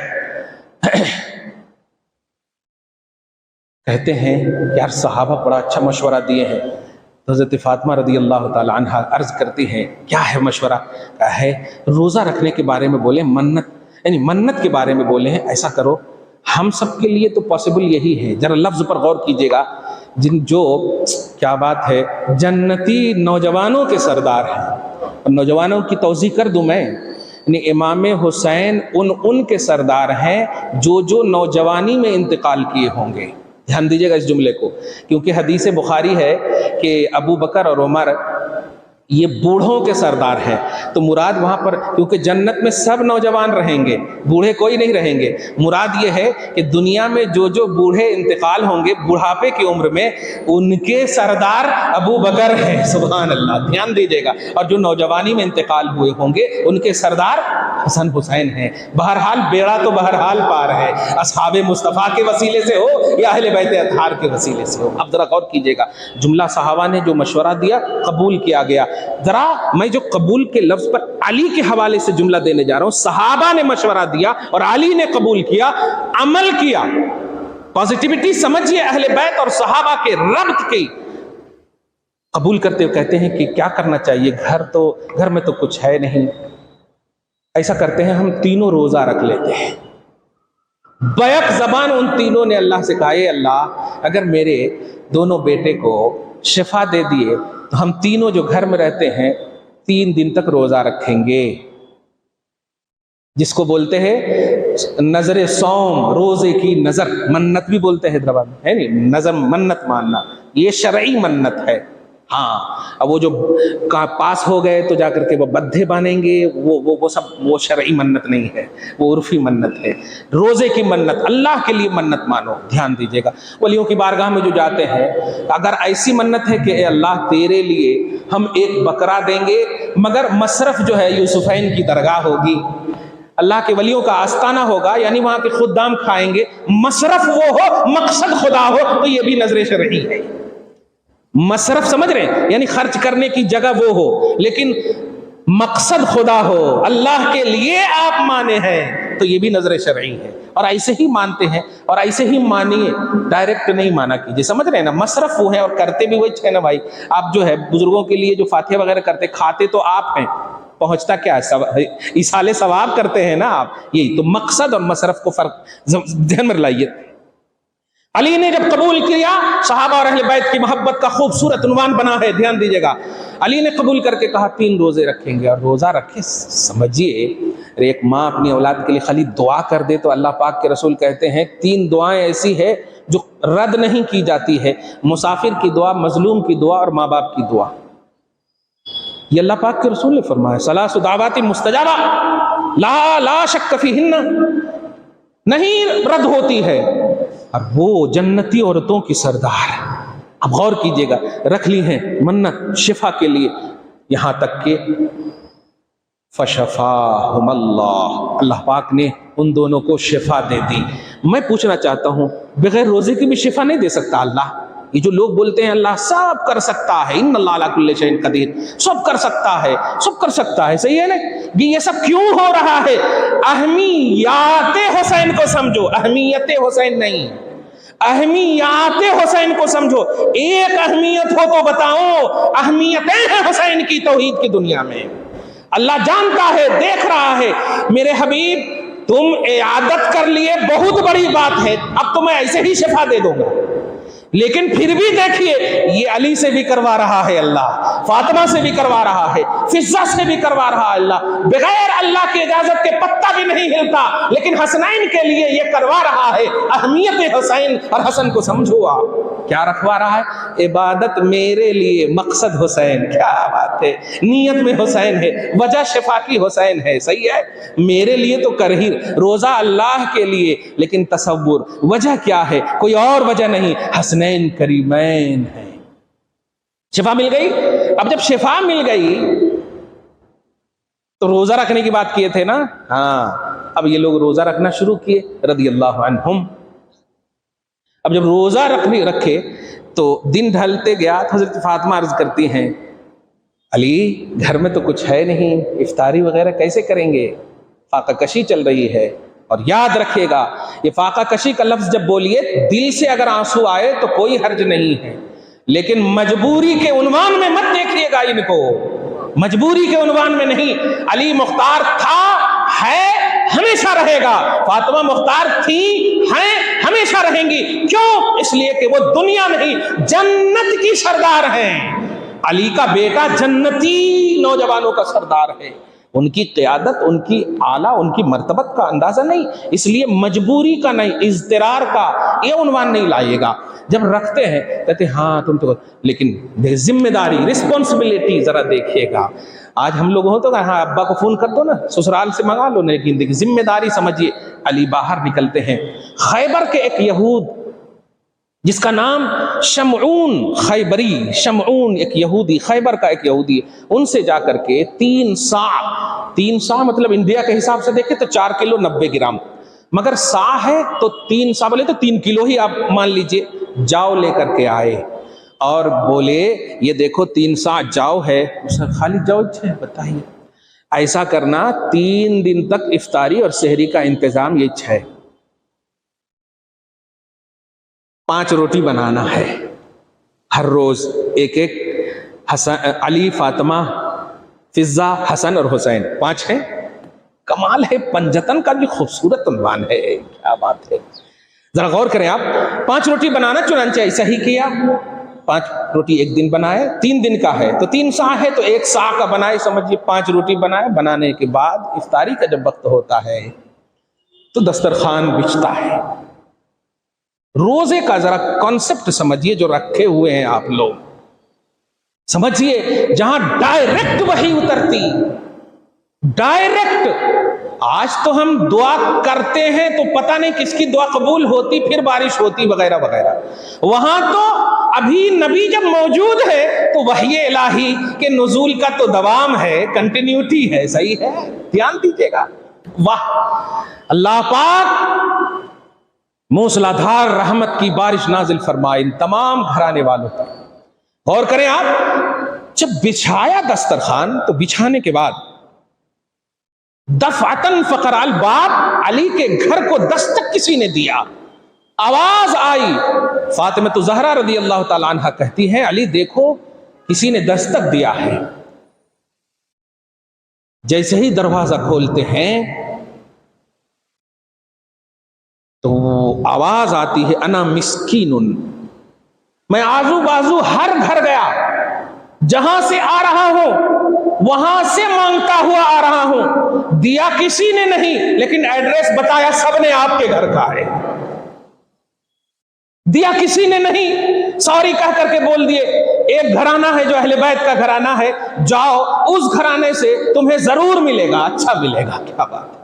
کہتے ہیں یار صحابہ بڑا اچھا مشورہ دیے ہیں، تو حضرت فاطمہ رضی اللہ تعالی عنہ عرض کرتی ہیں کیا ہے مشورہ؟ کہا ہے روزہ رکھنے کے بارے میں بولے، منت کے بارے میں بولے ہیں، ایسا کرو ہم سب کے لیے تو پاسبل یہی ہے، ذرا لفظ پر غور کیجئے گا، جو کیا بات ہے، جنتی نوجوانوں کے سردار ہیں، اور نوجوانوں کی توضیح کر دوں میں، یعنی امام حسین ان کے سردار ہیں جو نوجوانی میں انتقال کیے ہوں گے۔ دھیان دیجیے گا اس جملے کو، کیونکہ حدیث بخاری ہے کہ ابو بکر اور عمر یہ بوڑھوں کے سردار ہیں، تو مراد وہاں پر، کیونکہ جنت میں سب نوجوان رہیں گے، بوڑھے کوئی نہیں رہیں گے، مراد یہ ہے کہ دنیا میں جو بوڑھے انتقال ہوں گے بڑھاپے کی عمر میں، ان کے سردار ابو بکر ہیں، سبحان اللہ، دھیان دیجیے گا، اور جو نوجوانی میں انتقال ہوئے ہوں گے ان کے سردار حسن حسین ہیں۔ بہرحال بیڑا تو بہرحال پار ہے، اصحاب مصطفیٰ کے وسیلے سے ہو یا اہل بیت اطہار کے وسیلے سے ہو۔ اب ذرا غور کیجیے گا، جملہ صحابہ نے جو مشورہ دیا قبول کیا گیا۔ ذرا میں جو قبول کے لفظ پر علی کے حوالے سے جملہ دینے جا رہا ہوں، صحابہ نے مشورہ دیا اور علی نے قبول کیا، عمل کیا، پازیٹیوٹی سمجھیے اہل بیت اور صحابہ کے ربط کی، قبول کرتے ہوئے کہتے ہیں کہ کیا کرنا چاہیے، گھر میں تو کچھ ہے نہیں، ایسا کرتے ہیں ہم تینوں روزہ رکھ لیتے ہیں۔ بیک زبان ان تینوں نے اللہ سے کہا، اے اللہ اگر میرے دونوں بیٹے کو شفا دے دیے تو ہم تینوں جو گھر میں رہتے ہیں 3 دن تک روزہ رکھیں گے، جس کو بولتے ہیں نظر سوم، روزے کی نظر، منت بھی بولتے ہیں حیدرآباد میں، ہے نہیں، نظر منت ماننا، یہ شرعی منت ہے۔ ہاں اب وہ جو پاس ہو گئے تو جا کر کے وہ بدھے باندھیں گے، وہ شرعی منت نہیں ہے، وہ عرفی منت ہے۔ روزے کی منت، اللہ کے لیے منت مانو، دھیان دیجیے گا۔ ولیوں کی بارگاہ میں جو جاتے ہیں، اگر ایسی منت ہے کہ اے اللہ تیرے لیے ہم ایک بکرا دیں گے مگر مصرف جو ہے یوسفین کی درگاہ ہوگی، اللہ کے ولیوں کا آستانہ ہوگا، یعنی وہاں کے خدام کھائیں گے، مصرف وہ ہو، مقصد خدا ہو، تو یہ بھی نظر شرعی ہے۔ مصرف سمجھ رہے ہیں، یعنی خرچ کرنے کی جگہ وہ ہو لیکن مقصد خدا ہو، اللہ کے لیے آپ مانے ہیں، تو یہ بھی نظر شرعی ہے، اور ایسے ہی مانتے ہیں، اور ایسے ہی مانیے، ڈائریکٹ نہیں مانا کیجیے، سمجھ رہے ہیں نا، مصرف وہ ہے اور کرتے بھی وہی ہے نا بھائی۔ آپ جو ہے بزرگوں کے لیے جو فاتحہ وغیرہ کرتے، کھاتے تو آپ ہیں، پہنچتا کیا ہے، ایصال ثواب کرتے ہیں نا آپ، یہی تو مقصد اور مصرف کو فرق ذہن میں لائیے۔ علی نے جب قبول کیا، صحابہ اور اہل بیت کی محبت کا خوبصورت عنوان بنا ہے، دھیان دیجیے گا، علی نے قبول کر کے کہا 3 روزے رکھیں گے، اور روزہ رکھے، سمجھیے ایک ماں اپنی اولاد کے لیے خالی دعا کر دے تو اللہ پاک کے رسول کہتے ہیں 3 دعائیں ایسی ہے جو رد نہیں کی جاتی ہے، مسافر کی دعا، مظلوم کی دعا اور ماں باپ کی دعا، یہ اللہ پاک کے رسول نے فرمایا، ثلاث دعوات مستجابہ لا شک فیہن، نہیں رد ہوتی ہے، اور وہ جنتی عورتوں کی سردار۔ اب غور کیجئے گا، رکھ لی ہیں منت شفا کے لیے، یہاں تک کہ فشفاہم اللہ پاک نے ان دونوں کو شفا دے دی۔ میں پوچھنا چاہتا ہوں، بغیر روزے کی بھی شفا نہیں دے سکتا اللہ؟ یہ جو لوگ بولتے ہیں اللہ سب کر سکتا ہے، ان اللہ علی کل شیء قدیر، سب کر سکتا ہے، سب کر سکتا ہے، صحیح ہے نا؟ یہ سب کیوں ہو رہا ہے؟ اہمیات حسین کو سمجھو، اہمیت حسین نہیں، اہمیات حسین کو سمجھو۔ ایک اہمیت ہو تو بتاؤ، اہمیتیں ہیں حسین کی توحید کی دنیا میں، اللہ جانتا ہے، دیکھ رہا ہے۔ میرے حبیب تم عیادت کر لیے بہت بڑی بات ہے، اب تو میں ایسے ہی شفا دے دوں گا، لیکن پھر بھی دیکھیے یہ علی سے بھی کروا رہا ہے اللہ، فاطمہ سے بھی کروا رہا ہے، فضہ سے بھی کروا رہا ہے اللہ، بغیر اللہ کی اجازت کے پتہ بھی نہیں ہلتا، لیکن حسنین کے لیے یہ کروا رہا ہے۔ اہمیت حسین اور حسن کو سمجھو، آپ کیا رکھوا رہا ہے؟ عبادت میرے لیے، مقصد حسین، کیا بات ہے، نیت میں حسین ہے، وجہ شفا کی حسین ہے، صحیح ہے، میرے لیے تو کر ہی، روزہ اللہ کے لیے، لیکن تصور وجہ کیا ہے؟ کوئی اور وجہ نہیں، حسنین کریمین ہے۔ شفا مل گئی۔ اب جب شفا مل گئی تو روزہ رکھنے کی بات کیے تھے نا، ہاں اب یہ لوگ روزہ رکھنا شروع کیے رضی اللہ عنہم۔ اب جب روزہ رکھے تو دن ڈھلتے گیا تو حضرت فاطمہ عرض کرتی ہیں، علی گھر میں تو کچھ ہے نہیں، افطاری وغیرہ کیسے کریں گے، فاقہ کشی چل رہی ہے۔ اور یاد رکھیے گا، یہ فاقہ کشی کا لفظ جب بولیے دل سے اگر آنسو آئے تو کوئی حرج نہیں ہے، لیکن مجبوری کے عنوان میں مت دیکھیے گا ان کو، مجبوری کے عنوان میں نہیں۔ علی مختار تھا، ہے، ہمیشہ رہے گا۔ فاطمہ مختار تھی، ہیں، ہمیشہ رہیں گی۔ کیوں؟ اس لیے کہ وہ دنیا نہیں جنت کی سردار ہیں۔ علی کا بیٹا جنتی نوجوانوں کا سردار ہے۔ ان کی قیادت، ان کی اعلیٰ، ان کی مرتبت کا اندازہ نہیں، اس لیے مجبوری کا نہیں، اضطرار کا یہ عنوان نہیں لائے گا۔ جب رکھتے ہیں کہتے ہیں ہاں تم تو، لیکن ذمہ داری، رسپانسبلٹی ذرا دیکھیے گا۔ آج ہم لوگ ہو تو ہاں ابا کو فون کر دو نا، سسرال سے منگا لو، لیکن دیکھیے ذمہ داری سمجھیے۔ علی باہر نکلتے ہیں، خیبر کے ایک یہود جس کا نام شمعون خیبری، شمعون ایک یہودی، خیبر کا ایک یہودی، ان سے جا کر کے 3 سا مطلب انڈیا کے حساب سے دیکھیں تو 4 کلو 90 گرام، مگر سا ہے تو 3 سا بولے تو 3 کلو ہی آپ مان لیجئے، جاؤ لے کر کے آئے اور بولے یہ دیکھو 3 سا جاؤ ہے، خالی جاؤ ہے، بتائیے ایسا کرنا 3 دن تک افطاری اور سحری کا انتظام یہ 6، 5 روٹی بنانا ہے ہر روز، ایک علی، فاطمہ، فضہ، حسن اور حسین، 5 ہیں۔ کمال ہے، پنجتن کا بھی خوبصورت عنوان ہے، کیا بات ہے، ذرا غور کریں آپ۔ 5 روٹی بنانا، چنانچہ ایسا ہی کیا، 5 روٹی ایک دن بنائے، 3 دن کا ہے تو 3 سا ہے تو 1 سا کا بنائے، سمجھیے 5 روٹی بنائے۔ بنانے کے بعد افطاری کا جب وقت ہوتا ہے تو دسترخوان بچھتا ہے۔ روزے کا ذرا کانسیپٹ سمجھیے جو رکھے ہوئے ہیں آپ لوگ، سمجھیے جہاں ڈائریکٹ وحی اترتی، ڈائریکٹ۔ آج تو ہم دعا کرتے ہیں تو پتہ نہیں کس کی دعا قبول ہوتی، پھر بارش ہوتی وغیرہ وغیرہ۔ وہاں تو ابھی نبی جب موجود ہے تو وحی الہی کے نزول کا تو دوام ہے، کنٹینیوٹی ہے، صحیح ہے، دھیان دیجیے گا۔ واہ، اللہ پاک موسلادھار رحمت کی بارش نازل فرمائے ان تمام گھرانے والوں پر۔ غور کریں آپ، جب بچھایا دسترخوان تو بچھانے کے بعد دفعتن فقر الباب، علی کے گھر کو دستک کسی نے دیا، آواز آئی۔ فاطمہ الزہرا رضی اللہ تعالی عنہ کہتی ہیں علی دیکھو کسی نے دستک دیا ہے۔ جیسے ہی دروازہ کھولتے ہیں تو آواز آتی ہے انا مسکین، میں آزو بازو ہر گھر گیا، جہاں سے آ رہا ہوں وہاں سے مانگتا ہوا آ رہا ہوں، دیا کسی نے نہیں، لیکن ایڈریس بتایا سب نے آپ کے گھر کا ہے۔ دیا کسی نے نہیں، سوری کہہ کر کے بول دیے ایک گھرانہ ہے جو اہل بیت کا گھرانہ ہے، جاؤ اس گھرانے سے تمہیں ضرور ملے گا، اچھا ملے گا۔ کیا بات ہے،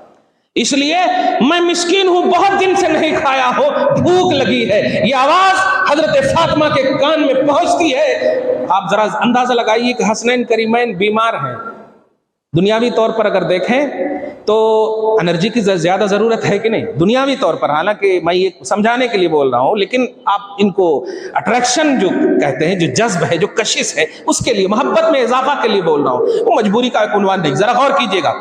اس لیے میں مسکین ہوں، بہت دن سے نہیں کھایا ہو، بھوک لگی ہے۔ یہ آواز حضرت فاطمہ کے کان میں پہنچتی ہے۔ آپ ذرا اندازہ لگائیے کہ حسنین کریمین بیمار ہیں، دنیاوی طور پر اگر دیکھیں تو انرجی کی زیادہ ضرورت ہے کہ نہیں دنیاوی طور پر، حالانکہ میں یہ سمجھانے کے لیے بول رہا ہوں، لیکن آپ ان کو اٹریکشن جو کہتے ہیں، جو جذب ہے، جو کشش ہے، اس کے لیے، محبت میں اضافہ کے لیے بول رہا ہوں، وہ مجبوری کا ایک عنوان نہیں۔ ذرا غور کیجئے گا،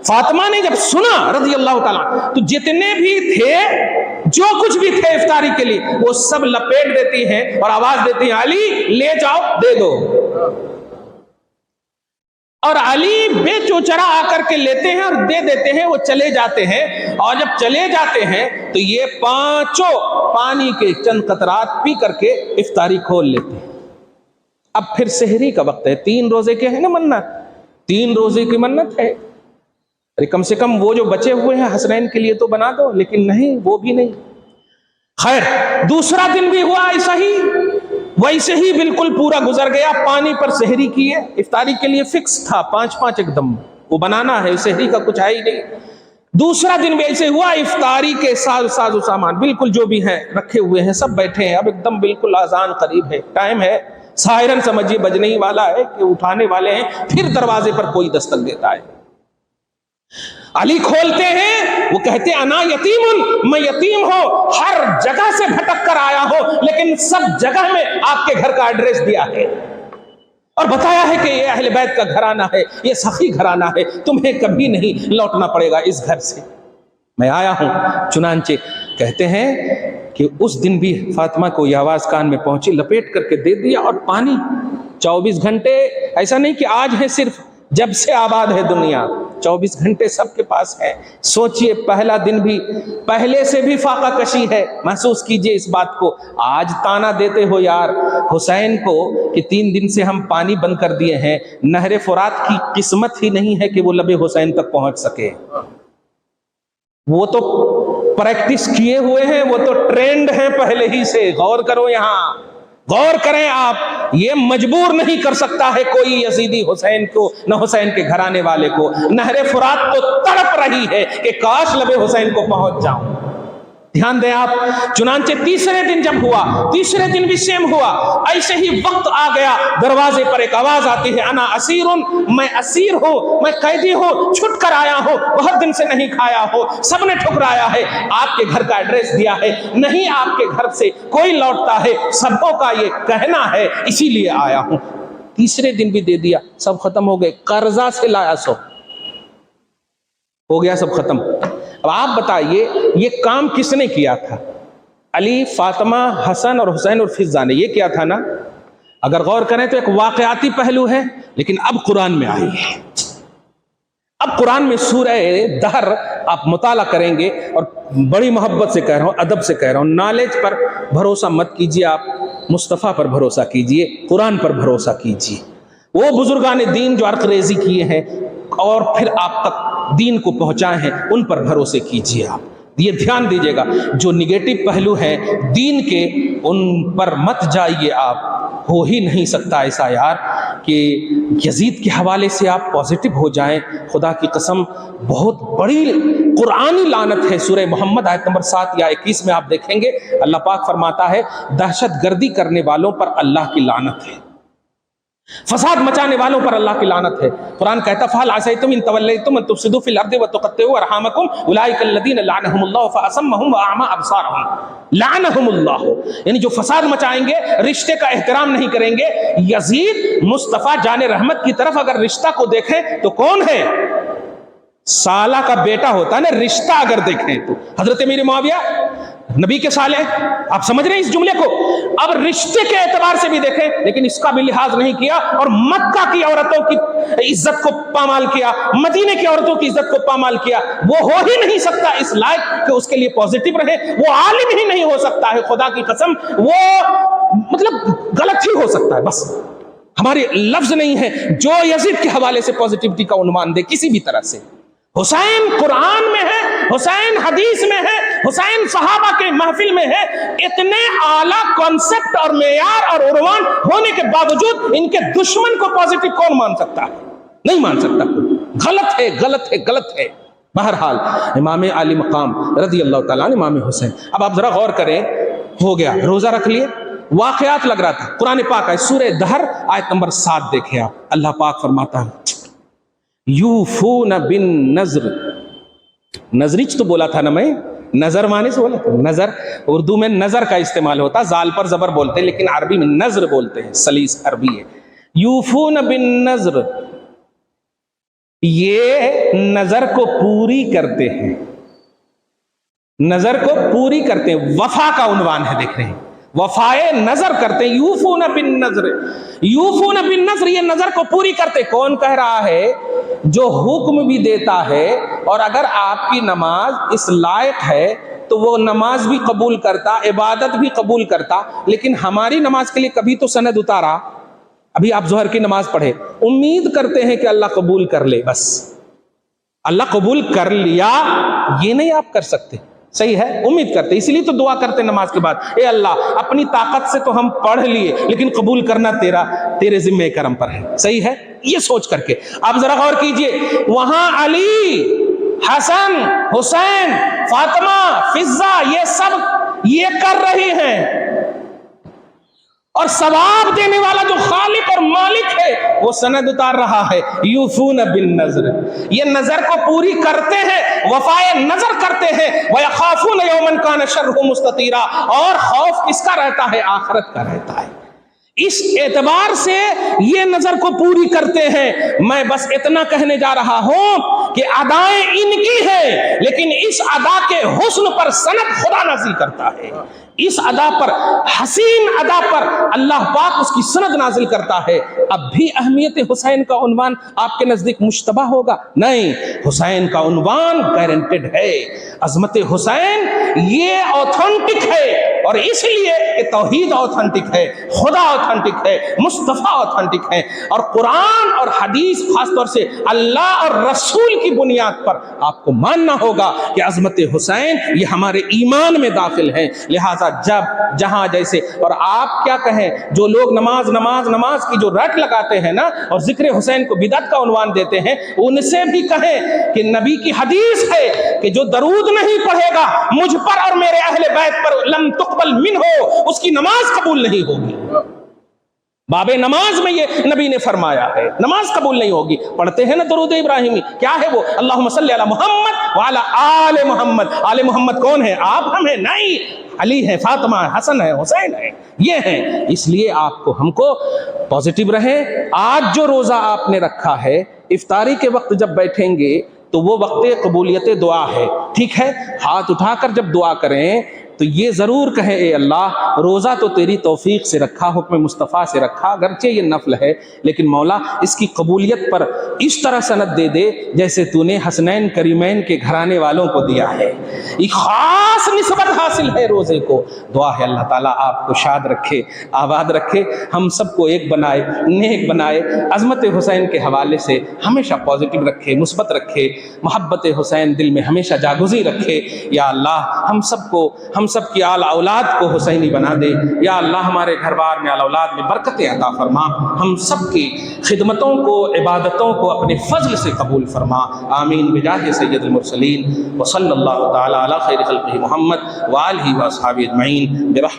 فاطمہ نے جب سنا رضی اللہ تعالیٰ، تو جتنے بھی تھے، جو کچھ بھی تھے افطاری کے لیے، وہ سب لپیٹ دیتی ہیں اور آواز دیتی ہیں علی لے جاؤ، دے دو۔ اور علی بے چوچرا آ کر کے لیتے ہیں اور دے دیتے ہیں، وہ چلے جاتے ہیں، اور جب چلے جاتے ہیں تو یہ 5 پانی کے چند قطرات پی کر کے افطاری کھول لیتے ہیں۔ اب پھر سحری کا وقت ہے، 3 روزے کے ہیں نا منت، 3 روزے کی منت ہے، کم سے کم وہ جو بچے ہوئے ہیں حسنین کے لیے تو بنا دو، لیکن نہیں، وہ بھی نہیں۔ خیر، دوسرا دن بھی ہوا ایسا ہی، ویسے ہی بالکل پورا گزر گیا، پانی پر سحری کیے، افطاری کے لیے فکس تھا 5 ایک دم وہ بنانا ہے، سحری کا کچھ ہے ہی نہیں۔ دوسرا دن بھی ایسے ہوا، افطاری کے ساز و سامان بالکل جو بھی ہیں رکھے ہوئے ہیں، سب بیٹھے ہیں، اب ایک دم بالکل اذان قریب ہے، ٹائم ہے، سائرن سمجھیے بجنے ہی والا ہے کہ اٹھانے والے ہیں، پھر دروازے پر کوئی دستک دیتا ہے۔ علی کھولتے ہیں، وہ کہتے انا یتیم، میں یتیم ہوں، ہر جگہ سے بھٹک کر آیا ہو، لیکن سب جگہ میں آپ کے گھر کا ایڈریس دیا ہے اور بتایا ہے کہ یہ اہل بیت کا گھرانہ ہے، یہ سخی گھرانہ ہے، تمہیں کبھی نہیں لوٹنا پڑے گا اس گھر سے، میں آیا ہوں۔ چنانچہ کہتے ہیں کہ اس دن بھی فاطمہ کو یہ آواز کان میں پہنچی، لپیٹ کر کے دے دیا، اور پانی 24 گھنٹے، ایسا نہیں کہ آج ہے صرف، جب سے آباد ہے دنیا 24 گھنٹے سب کے پاس ہے۔ سوچئے پہلا دن بھی پہلے سے بھی فاقہ کشی ہے، محسوس کیجئے اس بات کو۔ آج تانا دیتے ہو یار حسین کو کہ 3 دن سے ہم پانی بند کر دیے ہیں، نہر فرات کی قسمت ہی نہیں ہے کہ وہ لب حسین تک پہنچ سکے۔ وہ تو پریکٹس کیے ہوئے ہیں، وہ تو ٹرینڈ ہیں پہلے ہی سے۔ غور کرو، یہاں غور کریں آپ، یہ مجبور نہیں کر سکتا ہے کوئی یزیدی حسین کو، نہ حسین کے گھرانے والے کو۔ نہر فرات تو تڑپ رہی ہے کہ کاش لب حسین کو پہنچ جاؤں۔ دھیان دیں آپ، چنانچہ تیسرے دن جب ہوا، تیسرے دن بھی سیم ہوا، ایسے ہی وقت آ گیا، دروازے پر ایک آواز آتی ہے، انا اسیرن، میں اسیر ہوں، میں قیدی ہوں، چھٹ کر آیا ہوں، بہت دن سے نہیں کھایا ہوں۔ سب نے ٹھکرایا ہے، آپ کے گھر کا ایڈریس دیا ہے، نہیں آپ کے گھر سے کوئی لوٹتا ہے، سبوں کا یہ کہنا ہے، اسی لیے آیا ہوں۔ تیسرے دن بھی دے دیا، سب ختم ہو گئے، قرضہ سے لایا سو ہو گیا، سب ختم۔ اب آپ بتائیے یہ کام کس نے کیا تھا؟ علی، فاطمہ، حسن اور حسین اور فضہ نے، یہ کیا تھا نا؟ اگر غور کریں تو ایک واقعاتی پہلو ہے، لیکن اب قرآن میں آئی ہے۔ اب قرآن میں سورہ دہر آپ مطالعہ کریں گے، اور بڑی محبت سے کہہ رہا ہوں، ادب سے کہہ رہا ہوں، نالج پر بھروسہ مت کیجیے، آپ مصطفیٰ پر بھروسہ کیجیے، قرآن پر بھروسہ کیجیے۔ وہ بزرگان دین جو عرق ریزی کیے ہیں اور پھر آپ تک دین کو پہنچائے ہیں، ان پر بھروسے کیجیے۔ آپ یہ دھیان دیجیے گا، جو نگیٹو پہلو ہیں دین کے، ان پر مت جائیے آپ۔ ہو ہی نہیں سکتا ایسا یار کہ یزید کے حوالے سے آپ پازیٹو ہو جائیں۔ خدا کی قسم بہت بڑی قرآنی لعنت ہے۔ سورہ محمد آیت نمبر 7 یا 21 میں آپ دیکھیں گے، اللہ پاک فرماتا ہے دہشت گردی کرنے والوں پر اللہ کی لعنت ہے، فساد مچانے والوں پر اللہ کی لعنت ہے۔ قرآن کہتا فَهَلْ عَسَيْتُمْ إِن تَوَلَّيْتُمْ أَن تُفْسِدُوا فِي الْأَرْضِ وَتُقَطِّعُوا أَرْحَامَكُمْ أُولَٰئِكَ الَّذِينَ لَعَنَهُمُ اللَّهُ فَأَصَمَّهُمْ وَأَعْمَىٰ أَبْصَارَهُمْ لَعَنَهُمُ اللَّهُ، یعنی جو فساد مچائیں گے، رشتے کا احترام نہیں کریں گے۔ یزید مصطفیٰ جان رحمت کی طرف اگر رشتہ کو دیکھیں تو کون ہے؟ سالہ کا بیٹا ہوتا ہے نا، رشتہ اگر دیکھیں تو حضرت امیر معاویہ نبی کے صالح، آپ سمجھ رہے ہیں اس جملے کو؟ اب رشتے کے اعتبار سے بھی دیکھیں، لیکن اس کا بھی لحاظ نہیں کیا، اور مکہ کی عورتوں کی عزت کو پامال کیا، مدینے کی عورتوں کی عزت کو پامال کیا۔ وہ ہو ہی نہیں سکتا اس لائق کہ اس کے لیے پازیٹو رہے، وہ عالم ہی نہیں ہو سکتا ہے، خدا کی قسم وہ مطلب غلط ہی ہو سکتا ہے۔ بس ہمارے لفظ نہیں ہے جو یزید کے حوالے سے پازیٹیوٹی کا عنوان دے کسی بھی طرح سے۔ حسین قرآن میں ہے، حسین حدیث میں ہے، حسین صحابہ کے محفل میں ہے۔ اتنے اعلیٰ کانسیپٹ اور معیار اور عنوان ہونے کے باوجود ان کے دشمن کو پازیٹیو کون مان سکتا ہے؟ نہیں مان سکتا کوئی۔ غلط ہے، غلط ہے، غلط ہے۔ بہرحال امام علی مقام رضی اللہ تعالیٰ عنہ، امام حسین۔ اب آپ ذرا غور کریں، ہو گیا روزہ رکھ لیے، واقعات لگ رہا تھا، قرآن پاک ہے، سورہ دہر آیت نمبر 7 دیکھیں آپ، اللہ پاک فرماتا ہے یوفون بالنذر، نظرچ تو بولا تھا نا میں، نظر مانے سے بولا تھا، نظر اردو میں نظر کا استعمال ہوتا، زال پر زبر بولتے ہیں، لیکن عربی میں نظر بولتے ہیں، سلیس عربی ہے۔ یوفون بالنذر، یہ نظر کو پوری کرتے ہیں، نظر کو پوری کرتے ہیں، وفا کا عنوان ہے، دیکھ رہے ہیں، وفائے نظر کرتے ہیں۔ یوفون بالنذر، یوفون بالنذر، یہ نظر کو پوری کرتے۔ کون کہہ رہا ہے؟ جو حکم بھی دیتا ہے، اور اگر آپ کی نماز اس لائق ہے تو وہ نماز بھی قبول کرتا، عبادت بھی قبول کرتا، لیکن ہماری نماز کے لیے کبھی تو سند اتارا۔ ابھی آپ ظہر کی نماز پڑھے، امید کرتے ہیں کہ اللہ قبول کر لے، بس اللہ قبول کر لیا یہ نہیں آپ کر سکتے، صحیح ہے، امید کرتے، اسی لیے تو دعا کرتے نماز کے بعد، اے اللہ اپنی طاقت سے تو ہم پڑھ لیے، لیکن قبول کرنا تیرے ذمہ کرم پر ہے، صحیح ہے، یہ سوچ کر کے۔ اب ذرا غور کیجئے، وہاں علی، حسن، حسین، فاطمہ، فضہ، یہ سب یہ کر رہی ہیں، اور ثواب دینے والا جو خالق اور مالک ہے وہ سند اتار رہا ہے۔ یوفون بالنذر، یہ نظر کو پوری کرتے ہیں، وفائے نظر کرتے ہیں۔ وَيَخَافُونَ يَوْمًا كَانَ شَرُّهُ مُسْتَطِيرًا، اور خوف کس کا رہتا ہے؟ آخرت کا رہتا ہے۔ اس اعتبار سے یہ نظر کو پوری کرتے ہیں. میں بس اتنا کہنے جا رہا ہوں کہ ادائیں ان کی ہیں، لیکن اس ادا کے حسن پر سند خدا نازل کرتا ہے. اس ادا پر، حسین ادا پر اللہ پاک اس کی سند نازل کرتا ہے. اب بھی اہمیت حسین کا عنوان آپ کے نزدیک مشتبہ ہوگا؟ نہیں، حسین کا عنوان گارنٹیڈ ہے. عظمت حسین یہ اوتھینٹک ہے، اور اس لیے کہ توحید اوتھینٹک ہے، خدا اوتھینٹک ہے، مصطفیٰ اوتھینٹک ہے، اور قرآن اور حدیث خاص طور سے اللہ اور رسول کی بنیاد پر آپ کو ماننا ہوگا کہ عظمت حسین یہ ہمارے ایمان میں داخل ہے. لہٰذا جب جہاں جیسے، اور آپ کیا کہیں، جو لوگ نماز نماز نماز کی جو رٹ لگاتے ہیں نا اور ذکر حسین کو بدعت کا عنوان دیتے ہیں، ان سے بھی کہیں کہ نبی کی حدیث ہے کہ جو درود نہیں پڑھے گا مجھ پر اور میرے اہل بیت پر لم تقبل منہ، اس کی نماز قبول نہیں ہوگی. باب نماز میں یہ نبی نے فرمایا ہے، نماز قبول نہیں ہوگی. پڑھتے ہیں نا درود ابراہیمی، کیا ہے وہ؟ اللہم صلی علی محمد وعلی آل محمد. آل محمد کون ہے؟ آپ ہم ہیں؟ نہیں، علی ہے، فاطمہ ہے، حسن ہے، حسین ہے، یہ ہیں. اس لیے آپ کو، ہم کو پازیٹیو رہیں. آج جو روزہ آپ نے رکھا ہے، افطاری کے وقت جب بیٹھیں گے تو وہ وقت قبولیت دعا ہے، ٹھیک ہے؟ ہاتھ اٹھا کر جب دعا کریں تو یہ ضرور کہیں، اے اللہ روزہ تو تیری توفیق سے رکھا، حکم مصطفیٰ سے رکھا، اگرچہ یہ نفل ہے لیکن مولا اس کی قبولیت پر اس طرح سند دے دے جیسے تو نے حسنین کریمین کے گھرانے والوں کو دیا ہے. ایک خاص نسبت حاصل ہے روزے کو. دعا ہے اللہ تعالیٰ آپ کو شاد رکھے، آباد رکھے، ہم سب کو ایک بنائے، نیک بنائے. عظمت حسین کے حوالے سے ہمیشہ پازیٹیو رکھے، مثبت رکھے، محبت حسین دل میں ہمیشہ جاگزی رکھے. یا اللہ ہم سب کی آل اولاد کو حسینی بنا دے. یا اللہ ہمارے گھر بار میں آل اولاد میں برکت عطا فرما. ہم سب کی خدمتوں کو، عبادتوں کو اپنے فضل سے قبول فرما. آمین بجاہ سید المرسلین وصلی اللہ تعالی علی خیر خلقہ محمد وآلہ واصحابہ اجمعین برحمتہ.